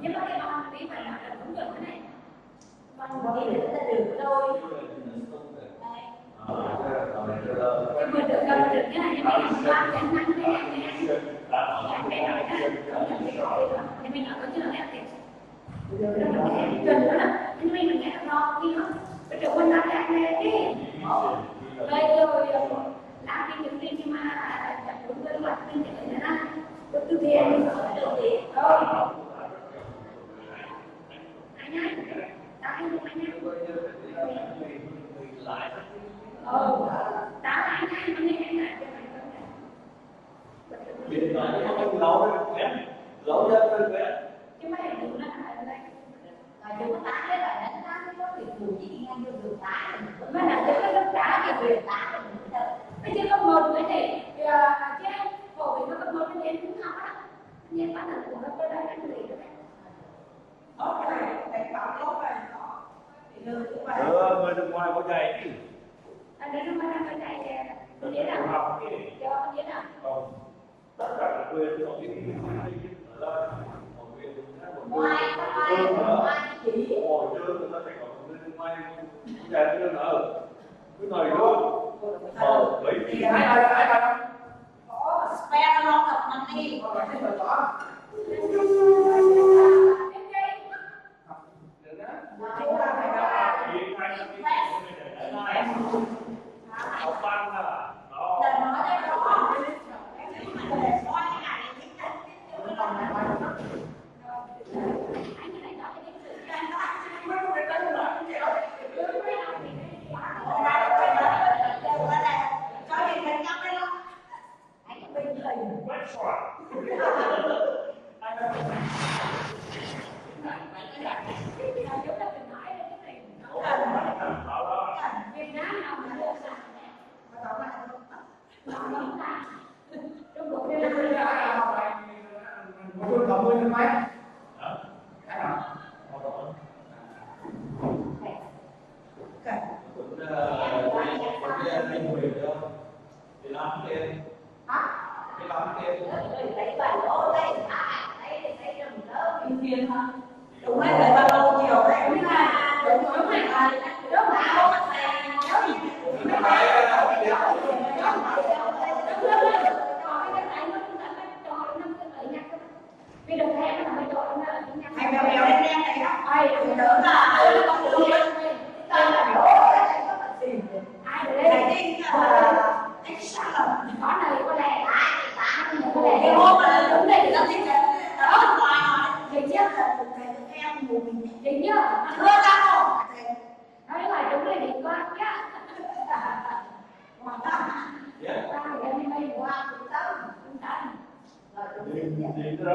nhưng mà cái con tí mà nó cũng được cái này con đi được là được rồi. cái vừa được gần được cái này cho mình làm cái năng cái này cái nói cho mình nói có chưa là thì rồi nó mình gần nữa là nhưng mình nghe nó đi không bây giờ quân làm cái này đi rồi làm cái những gì mà chẳng đúng với mặt mình để nó từ thiện từ thiện anh nhá anh tao anh Biết nói nó không lâu đấy, quen. Lâu ra rồi quen. chứ mấy thằng nó ở đây rồi chúng nó tán cái là nó có việc buồn gì ngang vô đường tán mấy thằng chúng nó trả cái việc tán cái chứ có một cái này chứ phổ biến nó có một cái đến cũng học á nhưng bắt đầu của nó có đây anh lì Tốt rồi, đánh bảo tốt rồi. Thì lừa cũng vậy. Người nước ngoài có dạy chứ. anh đến nó đang cái này tôi biết nào Học chứ. cho anh biết nào Không. Tất cả các quyền thì có cái gì ở đây. Một quyền ngoài chỉ ngồi chơi người ta sẽ có một người ngoài dạy nữa nữa. Cứ nói luôn. Lấy gì ai có spare long of money chúng ta phải học văn là đó. là nói đây đó một cộng 10 mấy lấy bài lỗ đây lấy rừng đó Tiền hả? Đúng đấy, lấy bao lâu nhiều đấy. Nhưng mà đúng rồi, rất là không mặt này. Hay béo béo đen đen này không? Ai thì đỡ là tên là lỗ đấy. Ai để đây đi có này có lẽ cái hôm mà đúng đây thì nó thích đó ngoài nó thì chứ em mù mình thì chứ chưa ra không nói là đúng đây thì có nhá qua thì em đi qua cũng tâm rồi đúng Gì đó.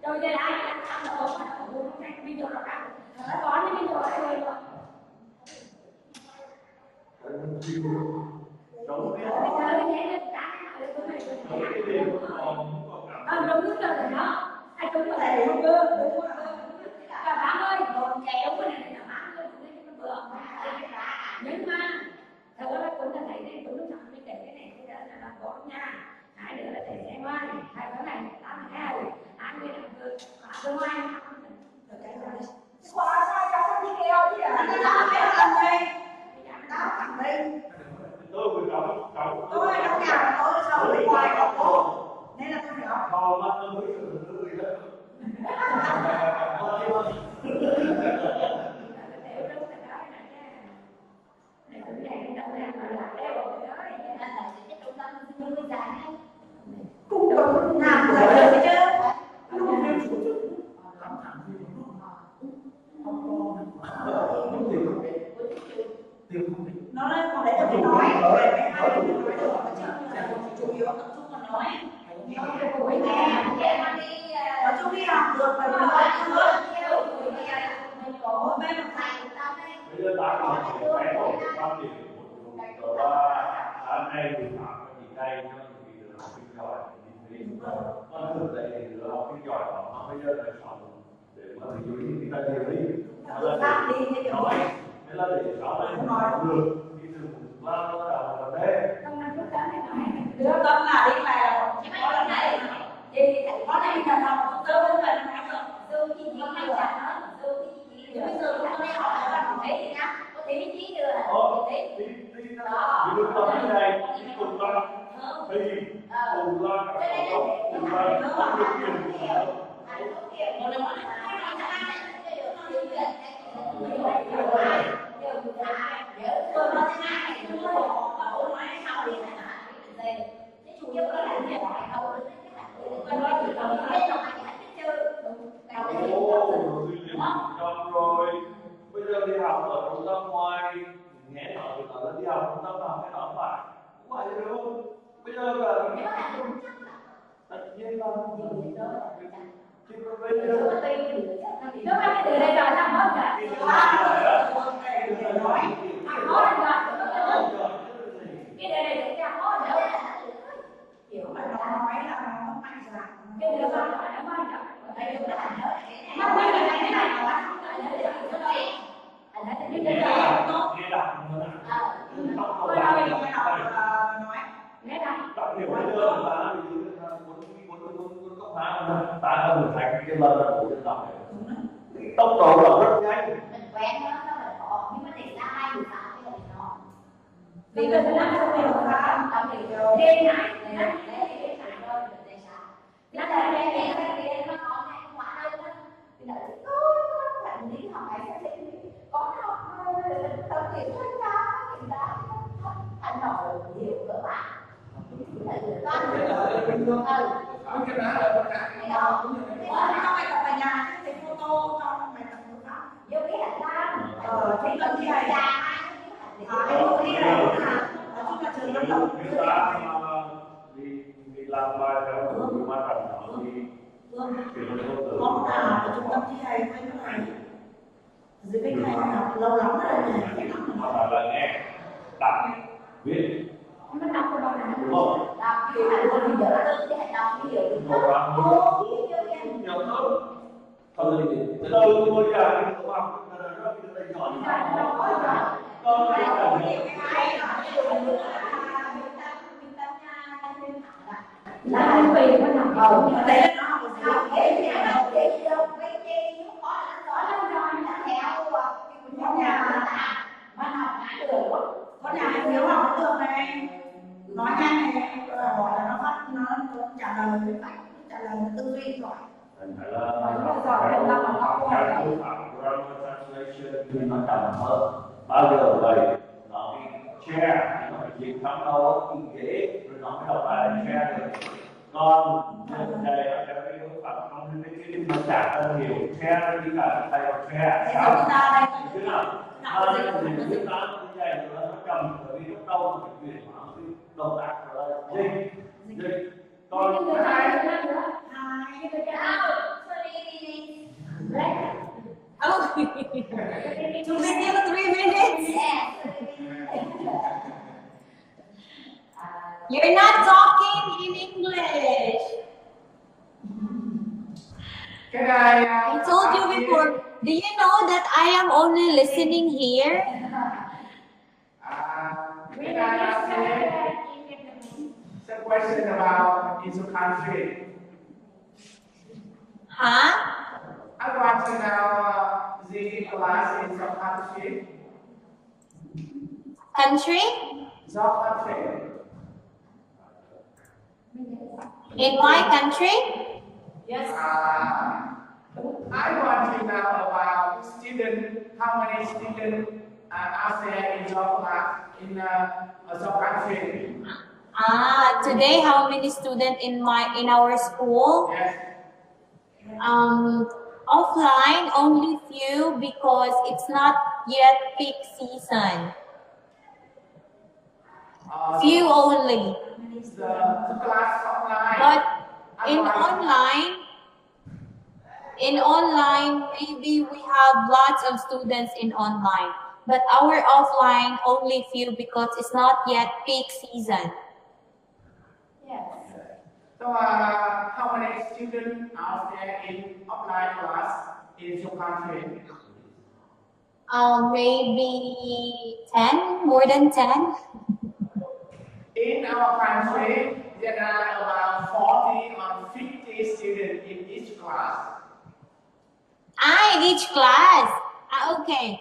rồi đây ai ăn rồi video nó ra nó có những video lại rồi Đúng bây giờ cái nhé cá này tôi này đúng rồi đó ai cũng có thể đúng cơ các bạn ơi còn chạy đúng cái này là bạn ơi nhưng mà thật ra cũng là thấy này cũng lúc nào mới kể cái này bây giờ là làm gõ nha hai đứa là thầy xem ơi hai cái này tám cái này hai người làm cơ ngoài Khoa sao cháu không đi kêu chứ à? Nó biết làm gì? Nó thằng Minh. Tôi vừa cậu Tôi trong nhà tôi sầu bên ngoài có cô. Nên là tôi phải học. Thôi mắt nó mới sự người đó. Cũng đúng làm rồi được chứ. Nó lên còn đấy là phải nói về cái hai cái nói được chủ yếu tập trung vào nói nói chung đi học được và mình nói hơn mỗi bên một thầy Bây giờ tái học thì phải không? Con thực tại thì là học cái giỏi mà bây giờ phải sống để mà ví dụ như người ta điều lý là để nói thế là để sống lên được đi từ lao đầu vào đây đứa con nào đi về chỉ có lần này đi có này là học tư với mình tư chi chỉ hay là tư chi chỉ bây giờ con đi học là bạn thấy gì nhá có tí chí đưa là tí đó đi con như này đi cùng con thì cùng con cùng con không được tiền rồi bây giờ đi học ở trung tâm ngoài nghe nói thì nói là đi học trung tâm học cái đó phải không phải đâu bây giờ là tất nhiên là chứ bây giờ nó cái từ đây rồi sao mất cả cái đề này sẽ ra khó nữa kiểu mà nó nói là nó mạnh dạn cái điều đó là nó quan trọng đây chúng ta nhớ nó quan trọng cái này là nó nghe đọc nữa nghe đọc đọc hiểu bây giờ là muốn cấp phá ta đã được thành cái lần là của dân tộc này tốc độ là rất nhanh mình quen nó là khó nhưng mà để ra hai người phá thì nó vì mình cũng làm không được phá tâm thì rồi đêm nãy nó là đây này nó có ngay khóa đâu đó thì là con bạn lý học này sẽ có học tập thể thao thì đã anh nói nhiều cơ bản cái đó là tất cả cái đó cũng như thế. không phải tập ở nhà thì photo không phải tập được không vô cái hành lang thì cần gì hay ra cái vô cái này là chúng ta trường năng động người ta đi làm bài theo người mà thành nó đi có nào ở trung tâm thi hay mấy cái này dưới cái này học lâu lắm rồi này mà là nghe đọc viết nó đọc vào đâu này đúng không? đọc cái hành lang bây giờ nó cái hành lang bây giờ Một bạn nhớ hơn còn là gì? Từ đâu tôi ra thì tôi học là rất là giỏi con cái là là anh vì nó nằm ở đấy là nó học gì học cái nhà đâu cái đâu cái chi nó có là nó theo con nhà mà học ngã đường con nhà nếu học được này nói nhanh này hỏi là nó phát nó trả lời trả lời tư duy giỏi phải là translation thì nó chậm hơn bao giờ vậy nó bị share nó phải dịch khắp đâu kinh tế rồi nó mới đọc bài share được còn đây là cái hướng phản không nên cái nó trả ra nhiều share đi cả tay vào share thế giống chúng ta đây thế nào nó thì chúng ta như vậy nó cầm bởi vì lúc đầu nó phải chuyển hóa cái động tác rồi dịch còn hai Oh, 2 minutes, 3 minutes. You're not talking in English. cái này I told you before. Do you know that I am only listening here? cái này some question about in some country. Huh? I want to know the class in some country. Country? Some country. In my country? yes I want to know about students. How many students are there in your class in some country? Today how many students in our school? Yes. Offline only few because it's not yet peak season. Few only. The class online. But in online, maybe we have lots of students in online. But our offline only few because it's not yet peak season. yes So many students out there in offline class in your country? Maybe 10, more than 10. In our country, there are about 40 or 50 students in each class. In each class. Okay.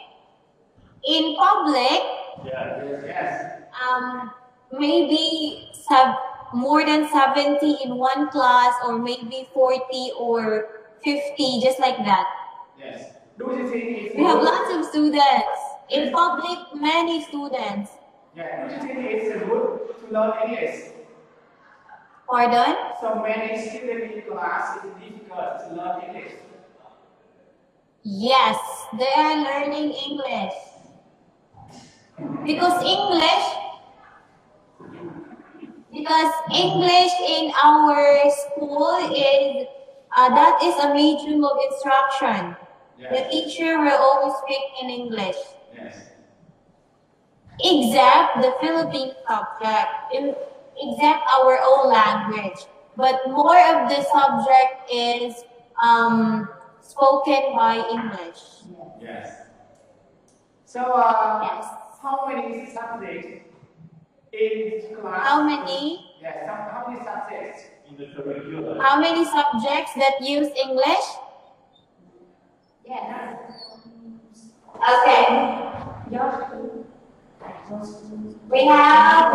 In public, Yes. maybe more than 70 in one class, or maybe 40 or 50, just like that. Yes. Do you think it's We have good? lots of students. In public, many students. Yeah. Do you think it's good to learn English? Pardon? So many students in class, it's difficult to learn English. Yes, they are learning English. Because English in our school is that is a medium of instruction. Yes. The teacher will always speak in English, Yes. except the Philippine subject, except our own language. But more of the subject is spoken by English. Yes. So, Yes. how many subjects in class? How many? Yes. How many subjects? In the curriculum. How many subjects that use English? Yes. Okay. We have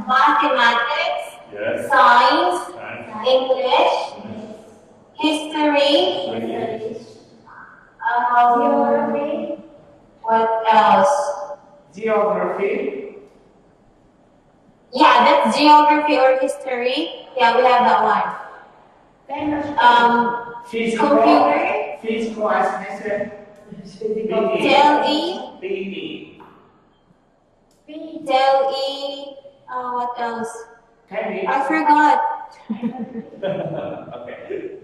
mathematics, Yes. science, And English, history, geography. What else? Geography. Yeah, that's geography or history. Yeah, we have that one. Physical. Computer. Physical education. TLE, PE. TLE. What else? Chemistry. I forgot. Okay.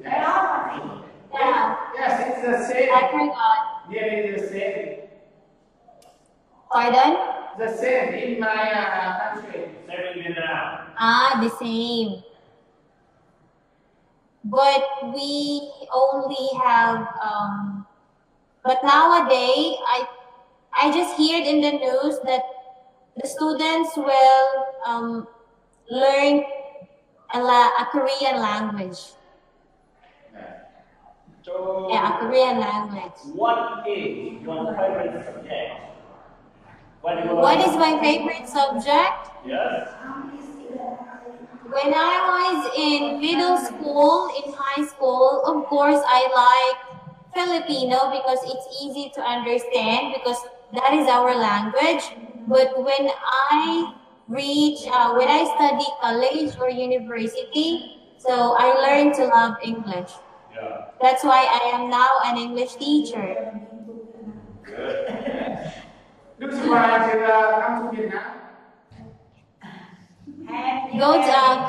Yeah, Yes, it's the same. I forgot. Nearly the same. Pardon? The same in my country. 7 Vietnam. The same. But we only have but nowadays I just heard in the news that the students will learn a Korean language. So, Yeah, a Korean language. what is your favorite subject? What is my favorite subject? Yes. When I was in middle school, in high school, of course I like Filipino because it's easy to understand because that is our language. But when I study college or university, so I learned to love English. Yeah. That's why I am now an English teacher. Good. Lúc xưa chưa come to Vietnam.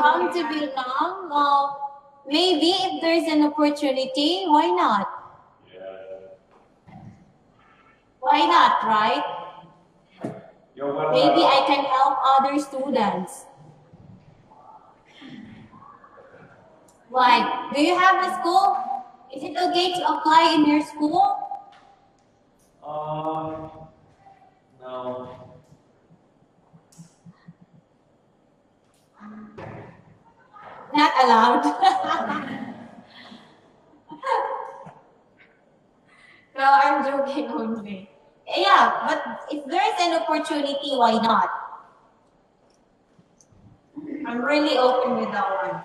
Come to Vietnam. Maybe if there's an opportunity, why not? Yeah. Why not, right? You're welcome. Maybe I can help other students. Like, do you have a school? Is it okay to apply in your school? No. Not allowed. No, I'm joking only. Yeah, but if there's an opportunity, why not? I'm really open with that one.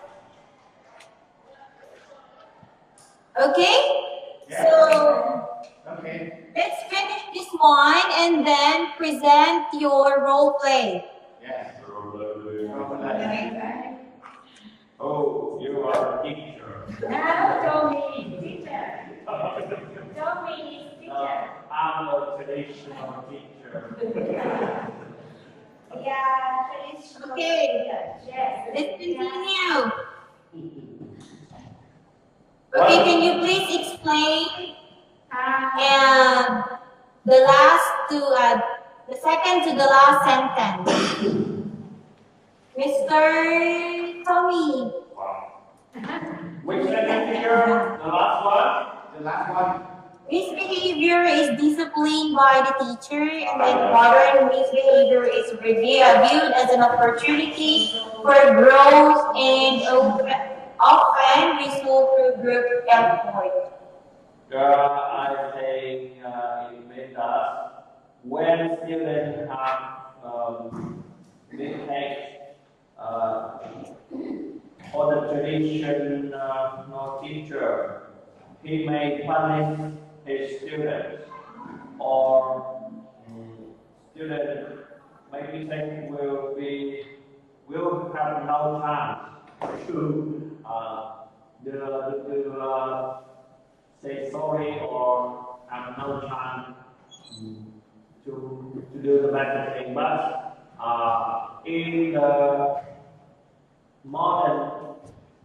Okay? So, Okay. let's finish this one and then present your role play. Yes. Oh, you are a teacher. I'm a traditional teacher. Yeah, traditional. Okay. Yes. Let's continue. Okay, can you please explain the last to the second to the last sentence? Mr. Tommy. Wow. Which sentence here? The last one? The last one. Misbehavior is disciplined by the teacher, and then modern misbehavior is viewed as an opportunity for growth and often resolved through group effort. I think it means that when students have mistakes for the tradition no teacher, he may punish his students or students maybe they will have no chance to say sorry or have no chance to do the better thing. But in the modern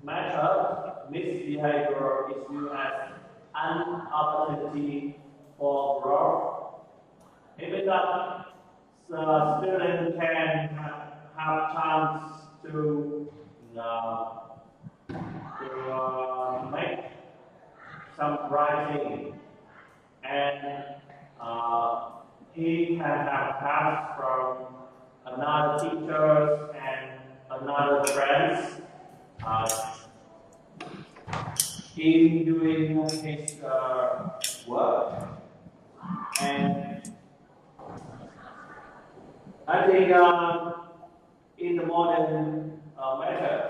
method, misbehavior is used as an opportunity for growth. Even that student can have chance to make some writing, and he can have help from another teachers and another friends in doing his work. And I think in the modern method,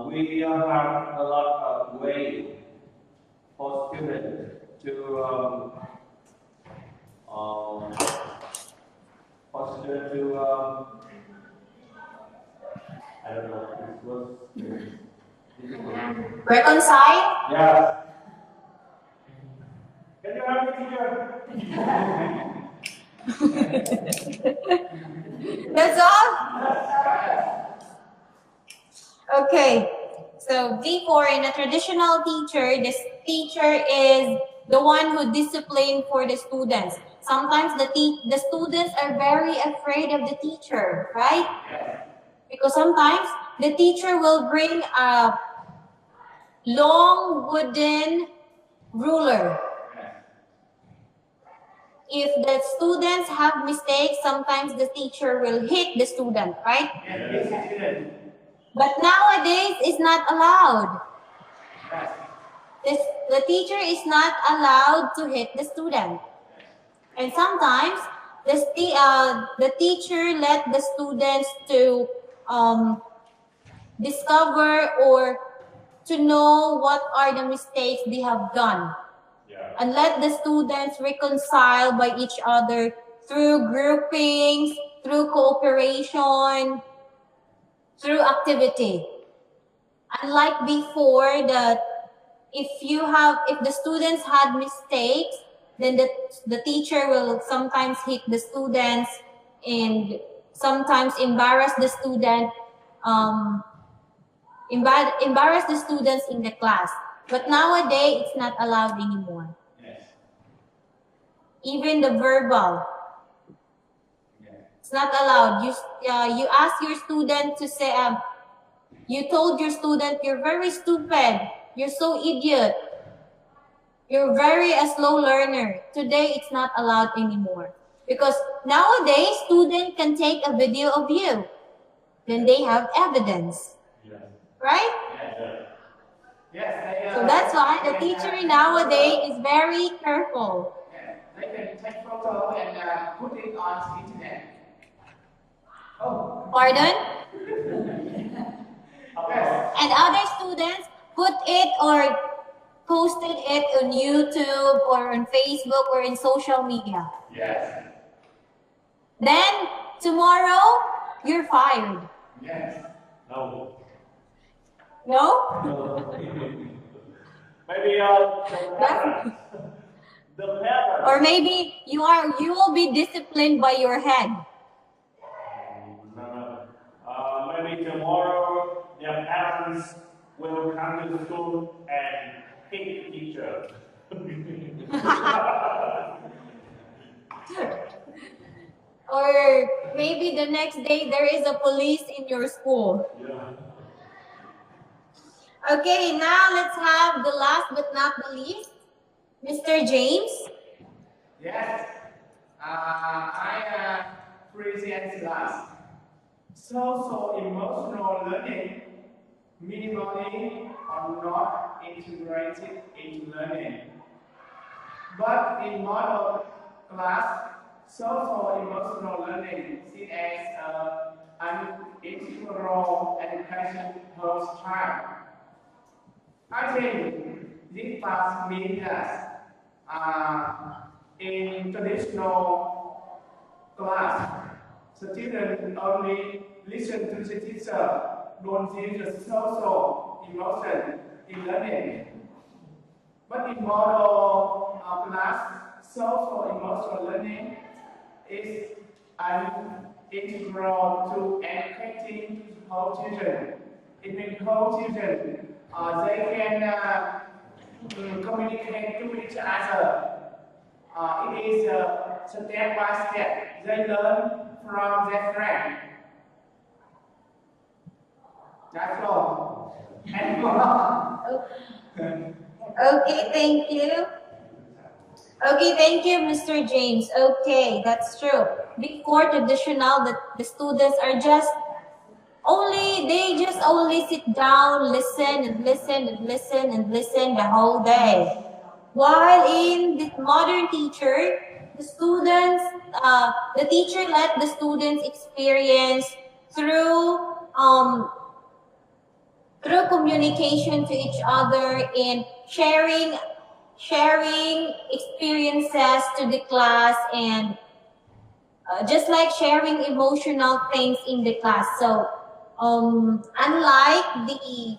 we have a lot of ways for students to I don't know, it was Reconcile? yeah. Can you help me, teacher? That's all? Okay. So before, in a traditional teacher, this teacher is the one who disciplines for the students. Sometimes the students are very afraid of the teacher, right? Because sometimes the teacher will bring a long wooden ruler. If the students have mistakes, sometimes the teacher will hit the student, right? But nowadays, it's not allowed. The teacher is not allowed to hit the student. And sometimes, the teacher let the students to discover or to know what are the mistakes they have done. And let the students reconcile by each other through groupings, through cooperation, through activity. Unlike before, that if the students had mistakes, then the teacher will sometimes hit the students and sometimes embarrass the student, embarrass the students in the class. But nowadays, it's not allowed anymore. Even the verbal. It's not allowed. You ask your student to say, you told your student, you're very stupid. You're so idiot. You're very a slow learner. Today, it's not allowed anymore. Because nowadays, students can take a video of you. Then they have evidence. Right? So that's why the teacher nowadays is very careful. They can take photo and put it on the internet. Oh. Pardon? Yes. And other students put it or posted it on YouTube or on Facebook or in social media. Yes. Then tomorrow you're fired. Yes. No. No? Maybe the parents. Or maybe you will be disciplined by your head. Maybe tomorrow their parents will come to the school and hit the teacher. Or maybe the next day there is a police in your school. Yeah. Okay, now let's have the last but not the least, Mr. James. Yes, I present last. Social emotional learning minimally or not integrated into learning. But in model class, social emotional learning seen as an integral education whole time. I think this class means that in traditional class, students only listen to the teacher, don't use the social emotion in learning. But in model class, social emotional learning is an integral to educating whole children. It means whole children, they can communicate to each other. It is step by step. They learn from their friend. That's all. And more. Okay, thank you. Okay, thank you, Mr. James. Okay, that's true. Before traditional, the students are just they just only sit down, listen and listen and listen and listen the whole day. While in the modern teacher, the teacher let the students experience through through communication to each other and sharing experiences to the class and just like sharing emotional things in the class. So unlike the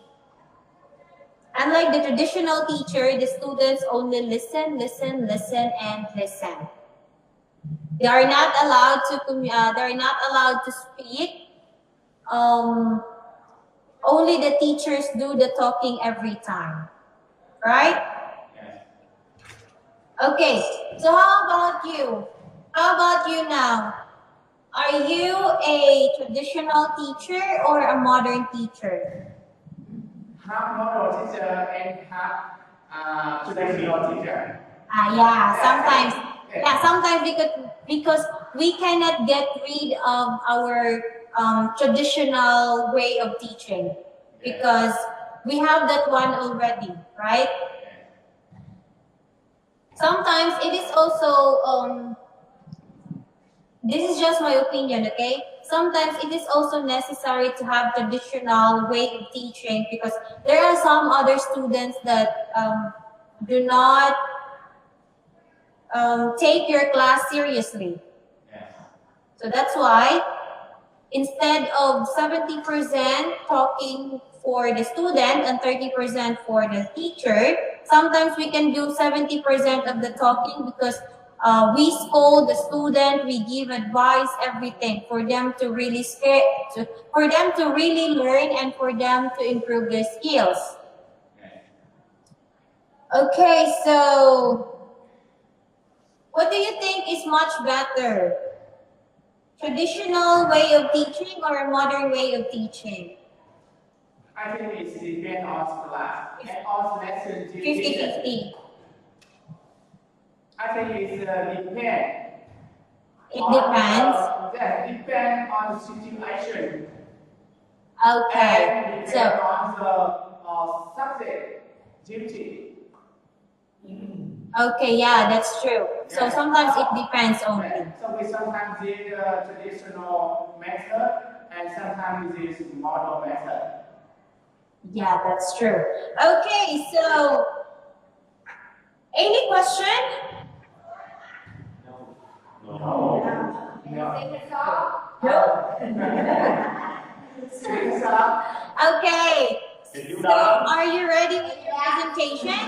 traditional teacher, the students only listen, listen, listen, and listen. They are not allowed to speak. Only the teachers do the talking every time, right? Okay, so how about you? How about you now? Are you a traditional teacher or a modern teacher? Half model teacher and half traditional teacher. Sometimes because we cannot get rid of our traditional way of teaching because we have that one already, right? Sometimes it is also this is just my opinion, okay? Sometimes it is also necessary to have traditional way of teaching because there are some other students that do not take your class seriously. So that's why instead of 70% talking for the student and 30% for the teacher, sometimes we can do 70% of the talking because we scold the student, we give advice, everything for them to really learn and for them to improve their skills. Okay, so what do you think is much better? Traditional way of teaching or a modern way of teaching? I think it depends on class and on lesson. 50-50. I think it depends. It depends. It depends on the situation. Okay. And So on the subject duty. okay, yeah, that's true. So sometimes it depends only. So we sometimes use traditional method and sometimes use model method. Yeah, that's true. Okay, so any question? Okay. So are you ready with your presentation?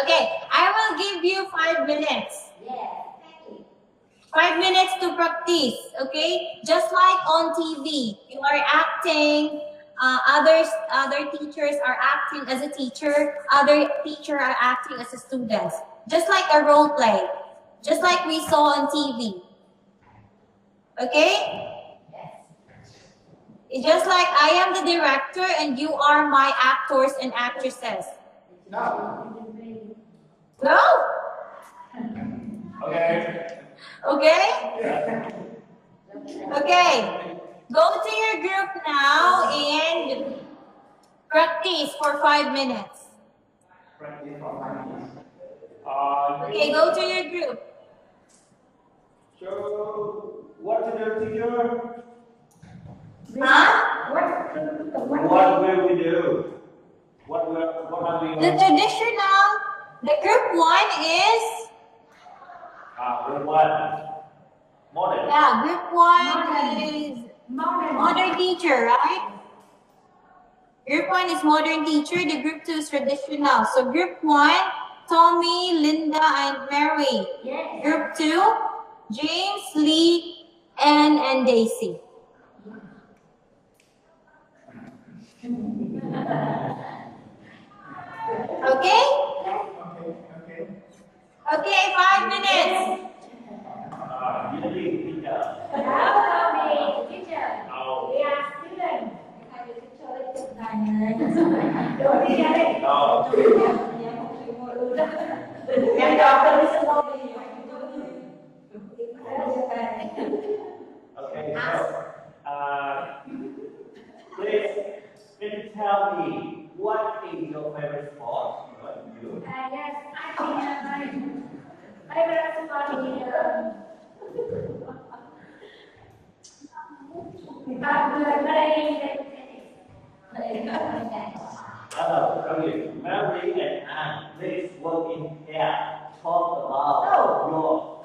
Okay, I will give you 5 minutes. 5 minutes to practice, okay? Just like on TV, you are acting, other teachers are acting as a teacher, other teacher are acting as a student. Just like a role play, just like we saw on TV. Okay? Just like I am the director and you are my actors and actresses. No. No? Okay. Okay? Okay. Go to your group now and practice for 5 minutes. Practice for 5 minutes. Okay, go to your group. So, what to do, teacher? Huh? What will we do? What are we The going to do? traditional, the group 1 is, Group 1. Modern. yeah, group 1 is modern teacher, right? Group 1 is modern teacher, the group 2 is traditional. So group 1, Tommy, Linda, and Mary. Yes. Group 2, James, Lee, Anne, and Daisy. Okay? Okay. Okay, 5 minutes. Usually, teacher. Teacher. No. We are students. Okay, so, please, can you tell me what is your favorite sport? What you do? Yes, I think my favorite sport is Hello, brilliant. Mary and Anne, please work in pair. Talk about your.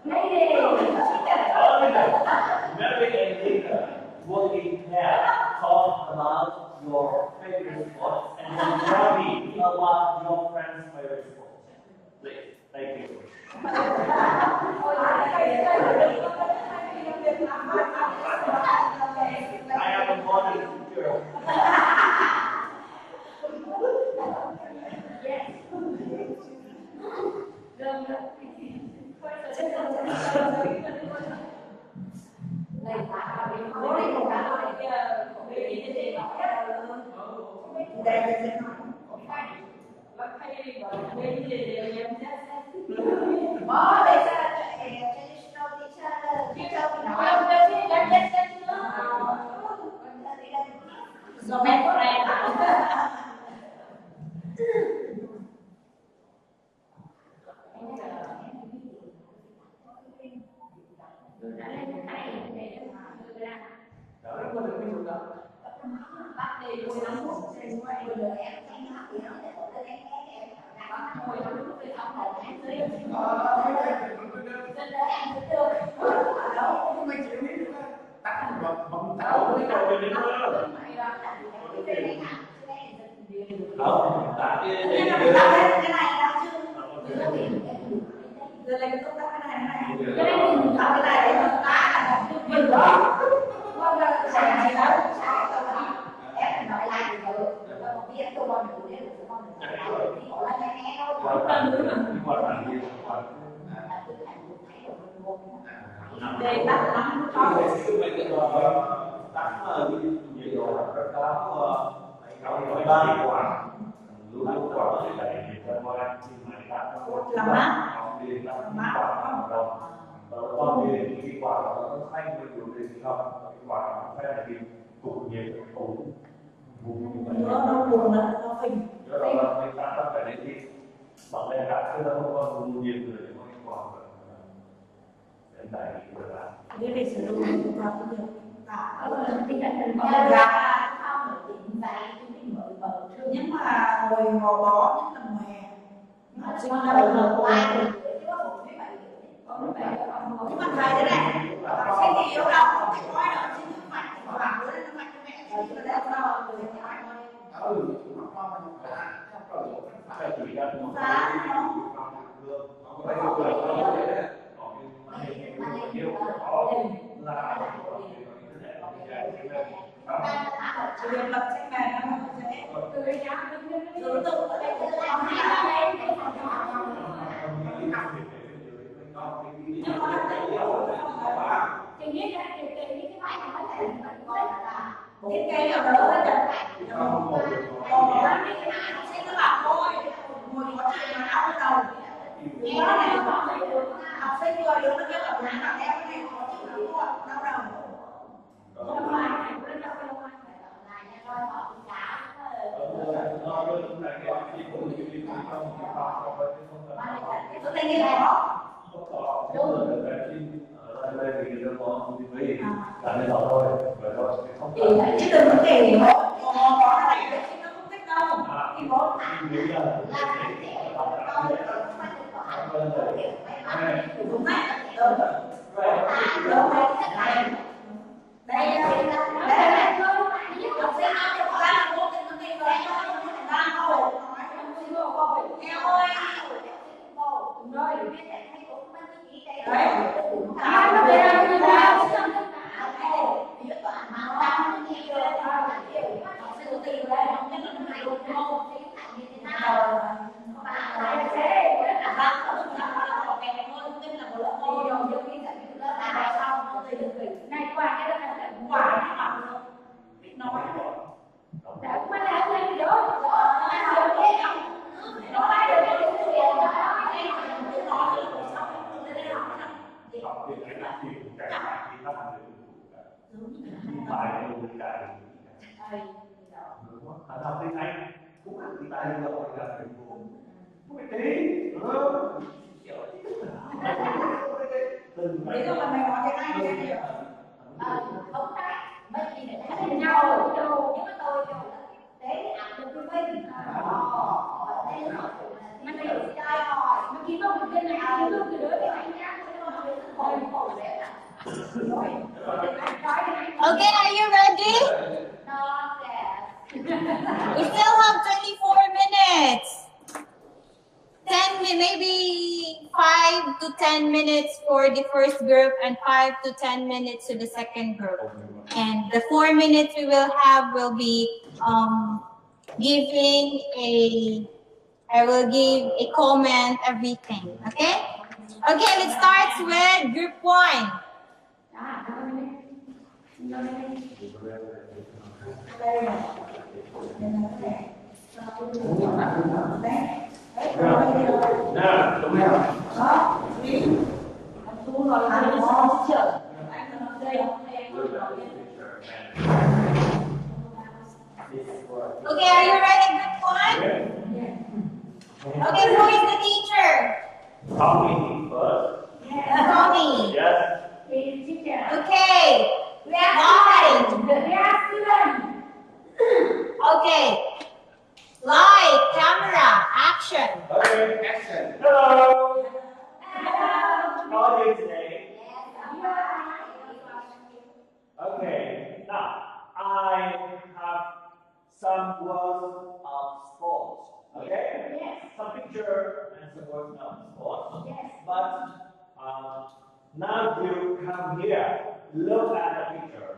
Mary and Lisa, work in pair. Talk about your favorite sport, and then tell me about your friend's favorite sport. Please, thank you. I am a modern teacher. Không, tại cái để bắt lắm tắm nhiệt độ rất cao ba quả luôn luôn quả thì lại cho qua khi mà Làm mát. con thì cái quả nó xanh với điều gì không cái quả nó phải là cái cục nhiệt cục vùng Nó buồn lắm, nó phình. do đó là người ta phải đến thì bằng lên cả chứ nó không có vùng nhiệt rồi để có cái quả hiện tại thì là Cái này sử dụng của ta cũng được. Nhưng mà hồi gò bó nhất là mùa hè. Học sinh ra đầu nhưng mà thầy thế này, sinh thì yếu đâu, không phải coi đâu, sinh thì mạnh, bảo bữa nay nó mạnh cho mẹ, thì nó đẹp đâu, rồi thì mạnh thôi. chỉ là một Giá nó chỉ việc lập tranh bài nó không dễ. Thứ tự ở đây cũng có hai. Nhưng mà thấy hiểu không? thì biết ra cái máy này có thể thiết kế nào đó hết rồi. Học sinh nó bảo thôi, ngồi có chuyện mà đau đầu. Nghe nó này, học sinh vừa đứa nó kêu là bố nào đeo cái này khó chịu lắm luôn, đau đầu. Không phải, lên đau đầu ngoài. Tôi thấy nghe đó. Chứ đừng có kể bố có này thì nó không thích đâu. Thì bố đúng đấy. Đây học sinh ăn được ra một cái vấn đề rồi ra khổ em ơi rồi đấy nó về đâu như nào này quả cái đó là quả biết nói đã cũng là lên đó học tiếng Anh cũng là tiếng Anh rồi là phải buồn không phải tí thế rồi mày nói tiếng Anh thế gì ông ta bởi vì để thấy nhau rồi đâu nhưng mà tôi để áp được cái mình đây là mình hiểu chơi rồi nó kiếm được cái này kiếm được cái đứa cái này nhá Okay, are you ready? Not yet. We still have 24 minutes. 10, maybe 5 to 10 minutes for the first group and 5 to 10 minutes to the second group. And the 4 minutes we will have will be I will give a comment, everything. Okay? Okay, let's start with group 1. Okay, are you ready, group 1? Okay, who is the teacher? Tommy first. Tommy. Yes. Okay. Light. Okay. Light, camera, action. Okay, action. Hello. How are you today? Okay. Now I have some words of sports. Okay? Yes. Some picture and some words of sports. Yes. But now you come here, look at the picture,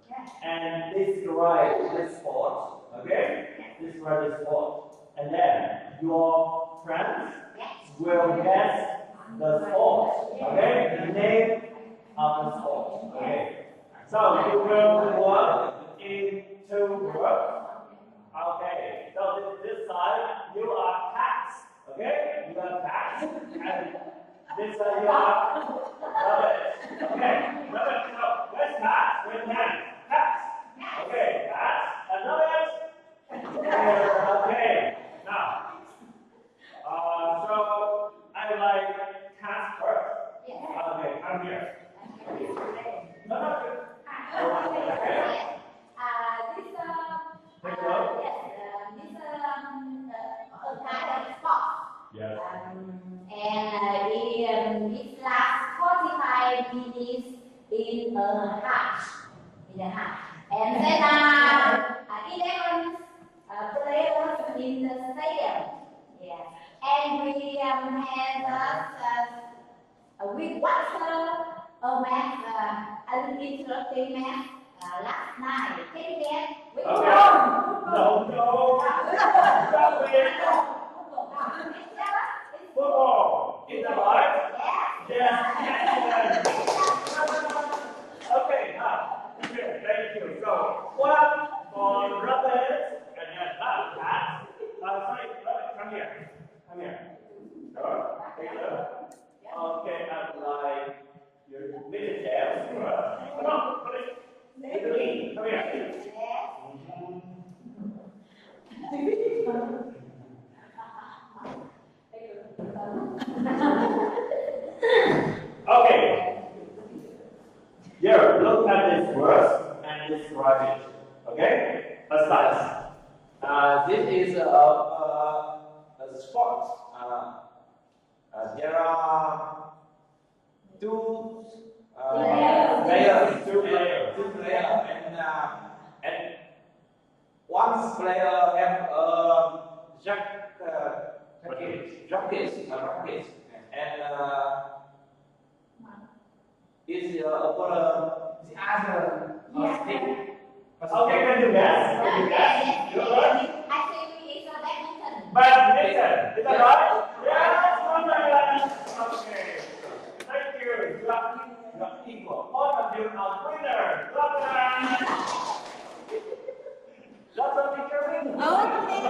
Yes. and describe the sport. Okay? Describe the sport. And then your friends will guess the sport. Okay? The name of the sport. Okay? So you will work in 2 groups. Okay, so this side you are cats, okay? You are cats, and this side you are rabbits. Okay, rabbits. So where's cats? Where's cats? Cats. Okay, cats and rabbits. Okay, now, so I like cats first. Okay, come here. No, no, okay. Yes. And it lasts 45 minutes in a half. And then 11 players in the stadium. Yes. And we we watched a match, an interesting match last night. Can you guess which one? No, no. Stop it. Football. Is that right? Yes. Excellent. Okay, now, thank you. So, what Come here. Yes. Okay. Here, look at this verse and describe it. Okay? Aside. This is a sport. There are two players, and one player have a racket, and is the other stick. Okay, can you guess? Can you guess? You're right. I think it's a badminton. Badminton. Is that right? Yes, woman. Okay. Thank you. You are equal. All of you are winners. That's what we can win. Okay,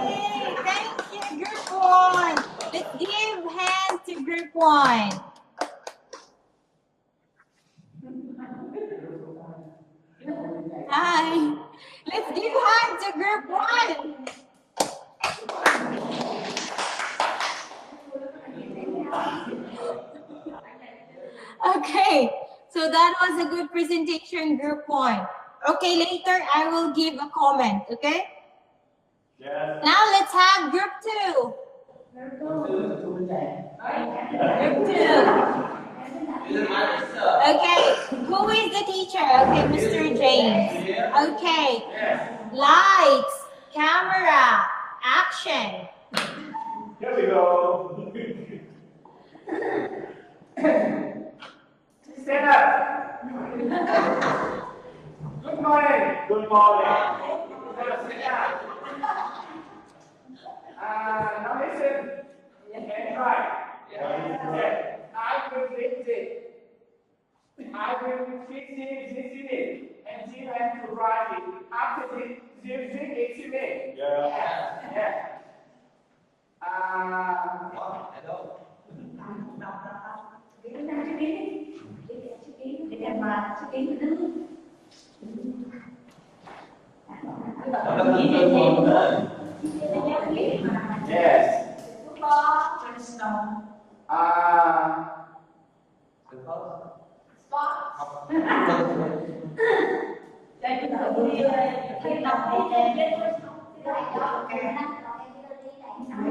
thank you, group 1. Let's give hands to group 1. Hi. Let's give hands to group 1. Okay, so that was a good presentation, group 1. Okay, later I will give a comment, okay? Yes. Now let's have group 2. Group 2. Okay, who is the teacher? Okay, Mr. James. Okay, lights, camera, action. Here we go. Stand up. Good morning. Good morning. Sit down. Now listen and try. Yes. I will fix it. I will fix it, and you have to write it. After this, you fix it. Yeah. Yeah. Yes.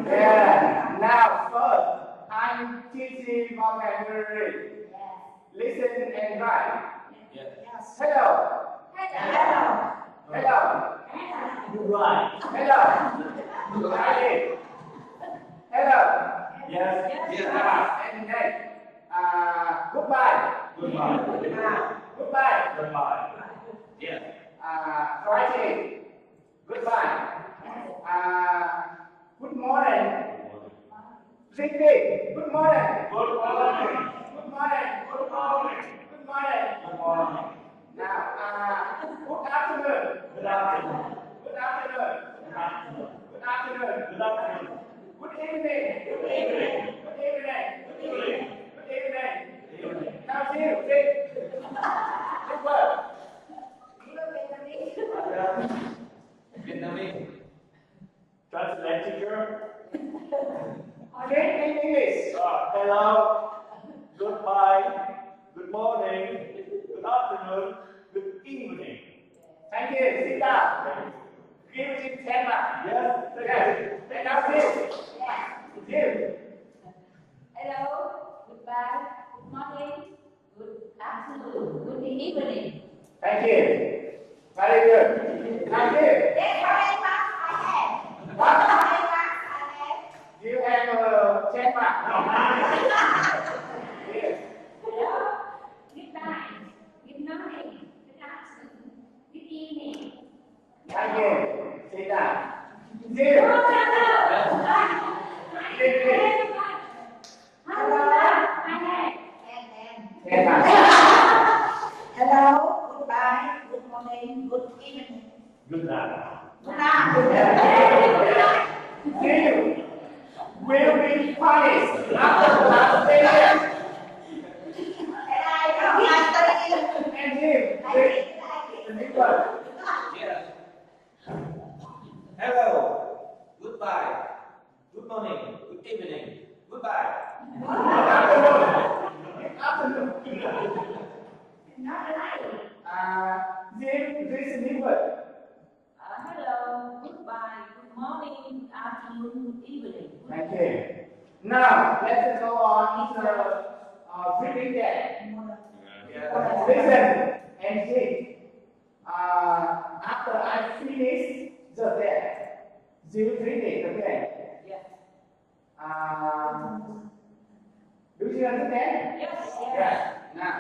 Yeah. Now, first, I'm teaching vocabulary. Listen and write. Hello. Hello. You're right. Hello. Write. Hello. Yes. And then, goodbye. Goodbye. Goodbye. Goodbye. Yes. Writing. Goodbye. Good morning. Repeat. Good morning. Good morning. Good morning. Good morning. Good morning. Good morning. Now, good afternoon. Good afternoon. Good afternoon. Good afternoon. Good afternoon. Good afternoon. Good evening. Good evening. Good evening. Good evening. Good evening. Good evening. Now, sit. Good work. Vietnamese. Translate, teacher. Okay, in English. Hello. Goodbye. Good morning. Good afternoon. Good evening. Thank you. Sit down. Give it 10 marks. Yes. Yes. And now sit. Sit. Hello, goodbye, good morning, good afternoon, good evening. Thank you. Very good. Now sit. Yes, how many marks I have? What? How many marks I have? Do you have 10 marks? Yes. Hello, goodbye, good morning, good afternoon, good evening. Thank you. Sit down. Sit. Ten marks. Hello, goodbye, good morning, good evening. Good night. Good night. You will be punished after the last day. And him, the big one. Hello, goodbye, good morning, good evening, goodbye. Afternoon. Not right. This neighbor. Hello, goodbye, good morning, afternoon, evening. Okay. Now let's go on to reading that. Listen and think. After I finish the that, you read it again. Yes. Do you understand? Yes. Yes. Now.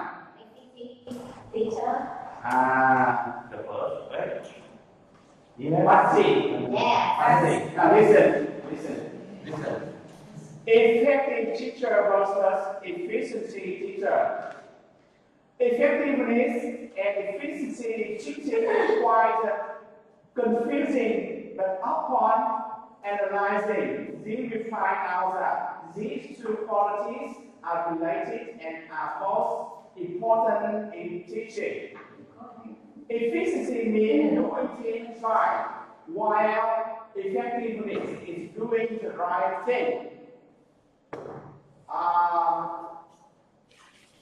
Teacher. The first page. Passing. Yes. Passing. Now listen. Effective teacher versus efficiency teacher. Effectiveness and efficiency teaching is quite confusing, but upon analyzing, we find out that these two qualities are related and are both important in teaching. Efficiency means doing things right, while effectiveness is doing the right thing.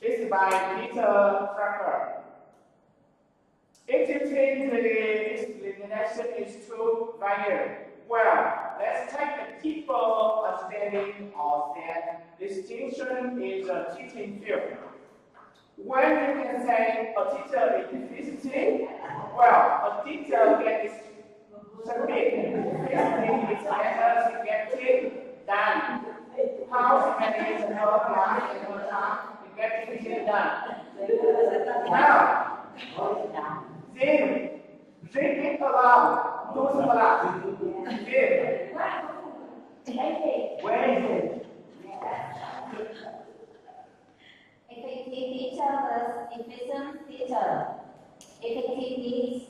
It's by Peter Drucker. If you think the explanation is too vague, well, let's take a deeper understanding of that distinction in the teaching field. When you can say a teacher is efficient, well, a teacher gets submit efficiency is better to get things done. How to manage her life and her time to get things done. Now, then, drink it aloud, do some aloud. Then, where is it? Effective teacher versus efficient teacher. Effectiveness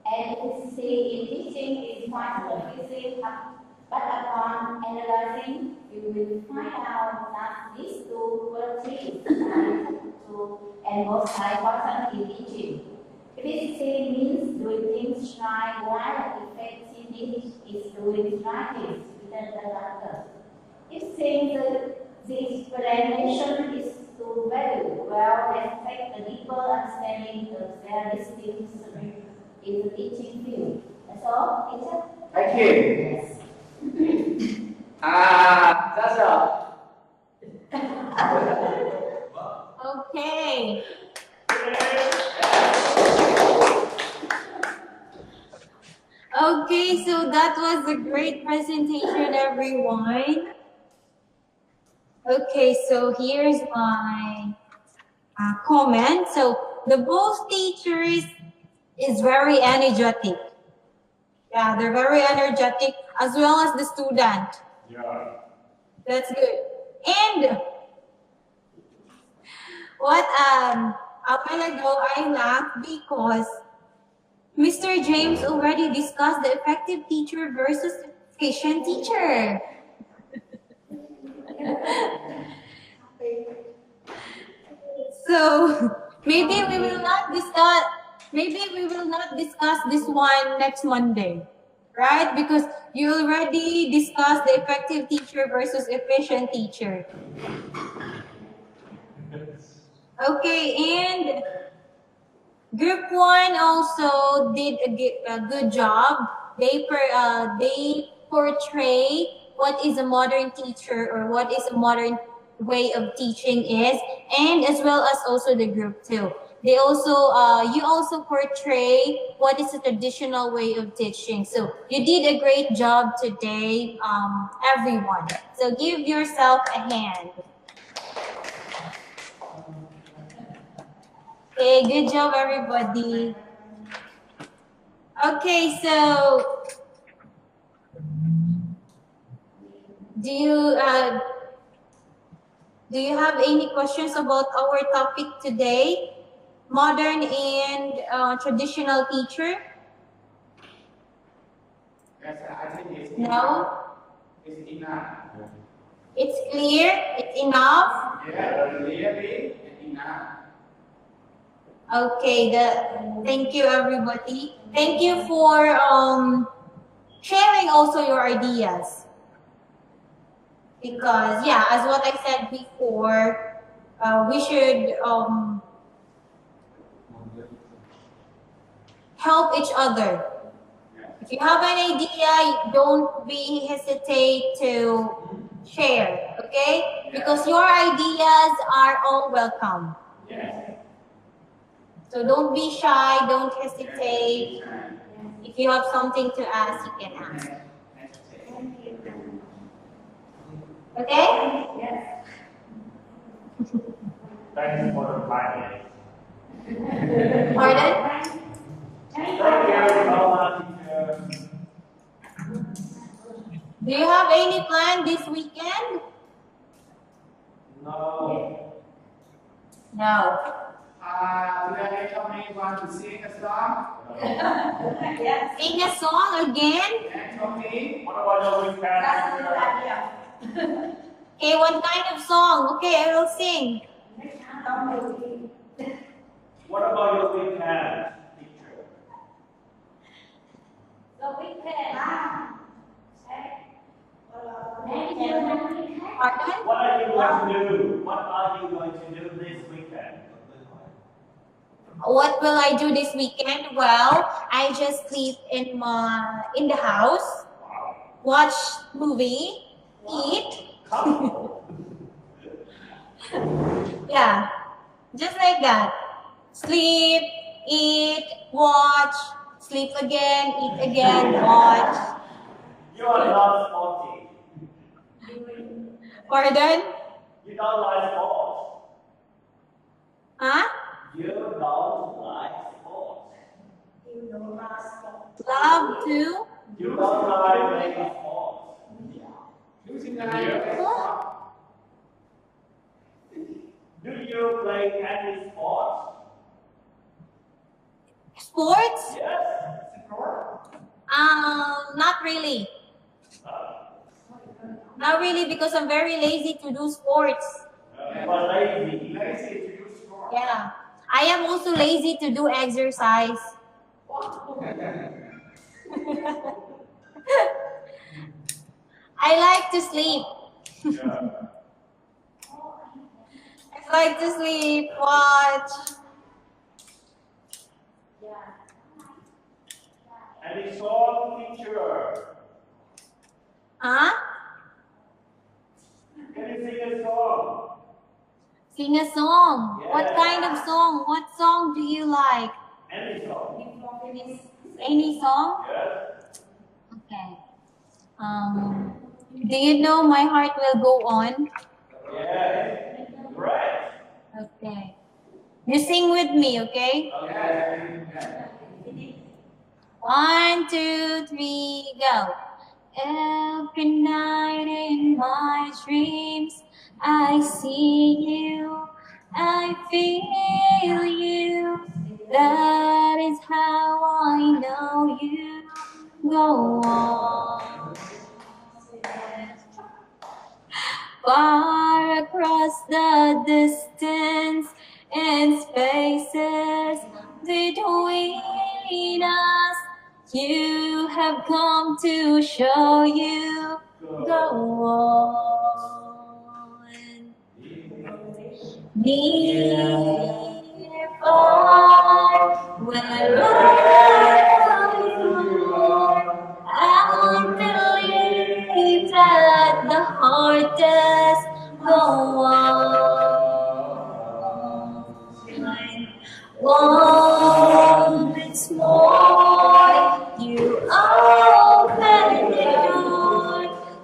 and efficiency in teaching is quite confusing, but upon analyzing, you will find out that these two qualities are and both are important in teaching. Efficiency means doing things right, while effectiveness is doing right things within the latter. If saying the explanation is too vague, well, let's take a deeper understanding of their distinction in the teaching field. That's all, teacher? Thank you. Yes. That's all. Okay. Okay, so that was a great presentation, everyone. Okay, so here's my comment. So the both teachers is very energetic. Yeah, they're very energetic as well as the student. Yeah. That's good. And what a while ago I laughed because Mr. James already discussed the effective teacher versus efficient teacher. So maybe we will not discuss this one next Monday, right? Because you already discussed the effective teacher versus efficient teacher. Okay, and Group 1 also did a good job. They portray what is a modern teacher or what is a modern way of teaching is, and as well as also the Group 2. They also you also portray what is a traditional way of teaching. So you did a great job today, everyone. So give yourself a hand. Okay, good job, everybody. Okay, so do you have any questions about our topic today? Modern and traditional teacher? Yes, I think it's No? enough. It's enough. It's clear? It's enough? Yeah, clearly enough. Okay, thank you, everybody. Thank you for sharing also your ideas. Because yeah, as what I said before, we should help each other. If you have an idea, don't be hesitate to share, okay? Because your ideas are all welcome. So don't be shy, don't hesitate. If you have something to ask, you can ask. Okay? Yes. Thanks for the kindness. Pardon? Thank you so much, teacher. Do you have any plan this weekend? No. No. Today, Tommy want to sing a song. Yes. Sing a song again? And Tommy, What about your weekend? That's a good teacher? idea. Okay, what kind of song? Okay, I will sing. What about your weekend, teacher? The weekend. Pardon? What are you going to do? What are you going to do this weekend? What will I do this weekend? Well, I just sleep in the house, watch movie, eat. Yeah, just like that. Sleep, eat, watch, sleep again, eat again, watch. You are not sporty. Pardon? You don't like sports. Huh? You don't like sports. Love to? You don't like playing sports. losing the Do you play any sports? Sports? Yes. Not really. Not really because I'm very lazy to do sports. You are lazy. lazy to do sport. Yeah. I am also lazy to do exercise. I like to sleep. Yeah. I like to sleep, watch. Any song, teacher? Huh? Can you sing a song? Sing a song. Yeah. What kind of song? What song do you like? Any song? Any song? Yes. Okay. Do you know My Heart Will Go On? Yes. Great. Okay. You sing with me, okay? Yeah. 1, 2, 3, go. Every night in my dreams, I see you, I feel you. That is how I know you. Go on. Far across the distance and spaces between us, you have come to show you. Go on. Near, far, wherever you are, I believe that the heart does go on. Once more, you open the door,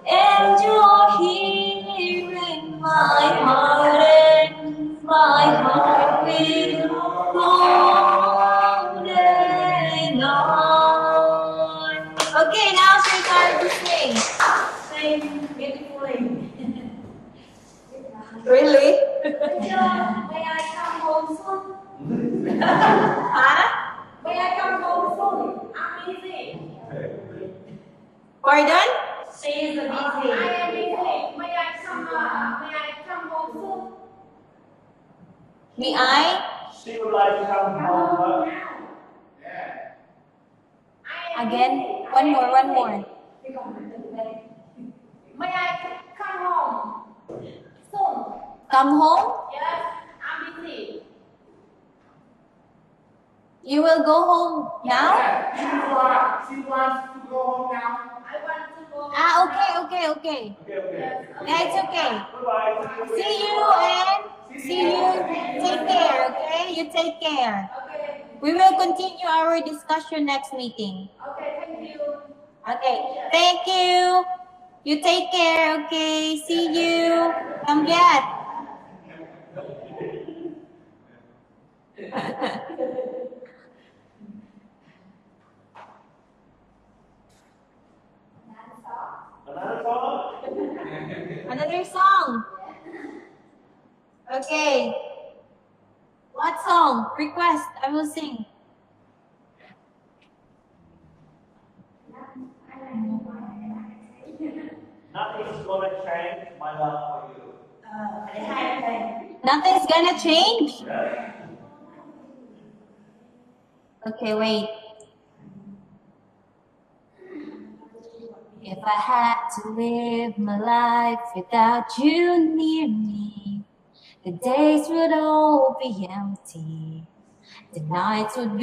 and you're here in my heart, and my heart will go on and on. Okay, now it's your time to sing. Sing beautifully. Really? May I come home soon? Huh? May I come home soon? I'm busy. Pardon? She is busy. I am busy. May I come home soon? May I? She would like to come home. Yeah. Again, one more. May I come home soon? Come home? Yes, I'm busy. You will go home now? Yeah, she wants to go home now. I want to go. Okay. Okay. Yeah, it's okay. Bye-bye. See you and see you. Take care, okay? You take care. Okay. We will continue our discussion next meeting. Okay, thank you. Okay, thank you. You take care, okay? See you. Come back. Another song? Another song. Okay. What song? Request. I will sing. Nothing's gonna change my love for you. Nothing's gonna change? Yes. Okay, wait. If I had to live my life without you near me, the days would all be empty. The nights would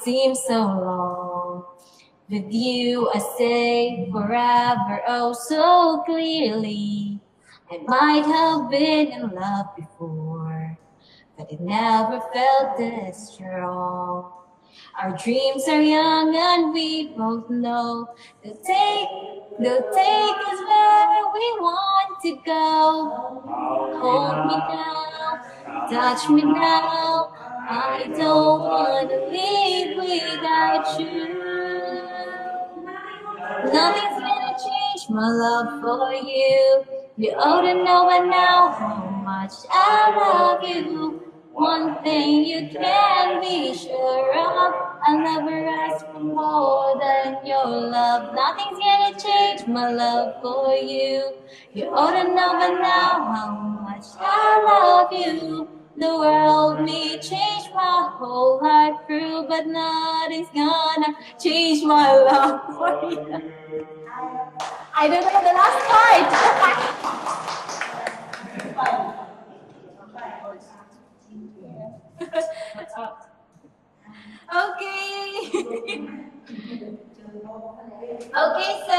seem so long. With you, I say forever, oh so clearly. I might have been in love before, but it never felt this strong. Our dreams are young and we both know they'll take us where we want to go. Hold me now, touch me now. I don't wanna leave without you. Nothing's gonna change my love for you. You ought to know by now how much I love you. One thing you can be sure of, I'll never ask for more than your love. Nothing's gonna change my love for you. You ought to know by now how much I love you. The world may change my whole life through, but nothing's gonna change my love for you. I don't know the last part. Okay. Okay, so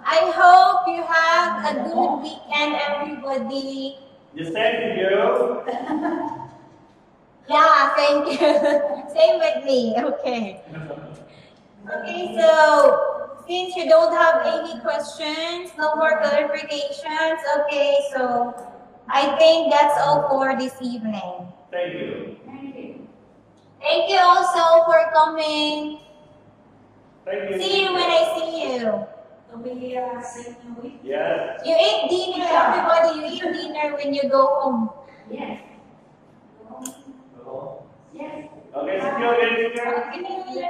I hope you have a good weekend, everybody. The same to you. Yeah, thank you. Same with me. Okay. Okay, so since you don't have any questions, no more clarifications, okay, so I think that's all for this evening. Thank you. Thank you also for coming. Thank you. See you when I see you. Yes. You eat dinner, everybody. You eat dinner when you go home. Yes. Okay, see you again, teacher. Okay. Thank you.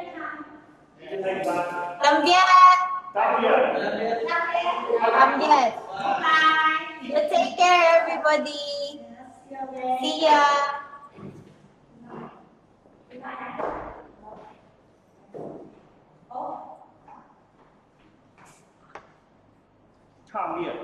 Kambiat. Kambiat. Bye. You take care, everybody. See ya. Kambiat.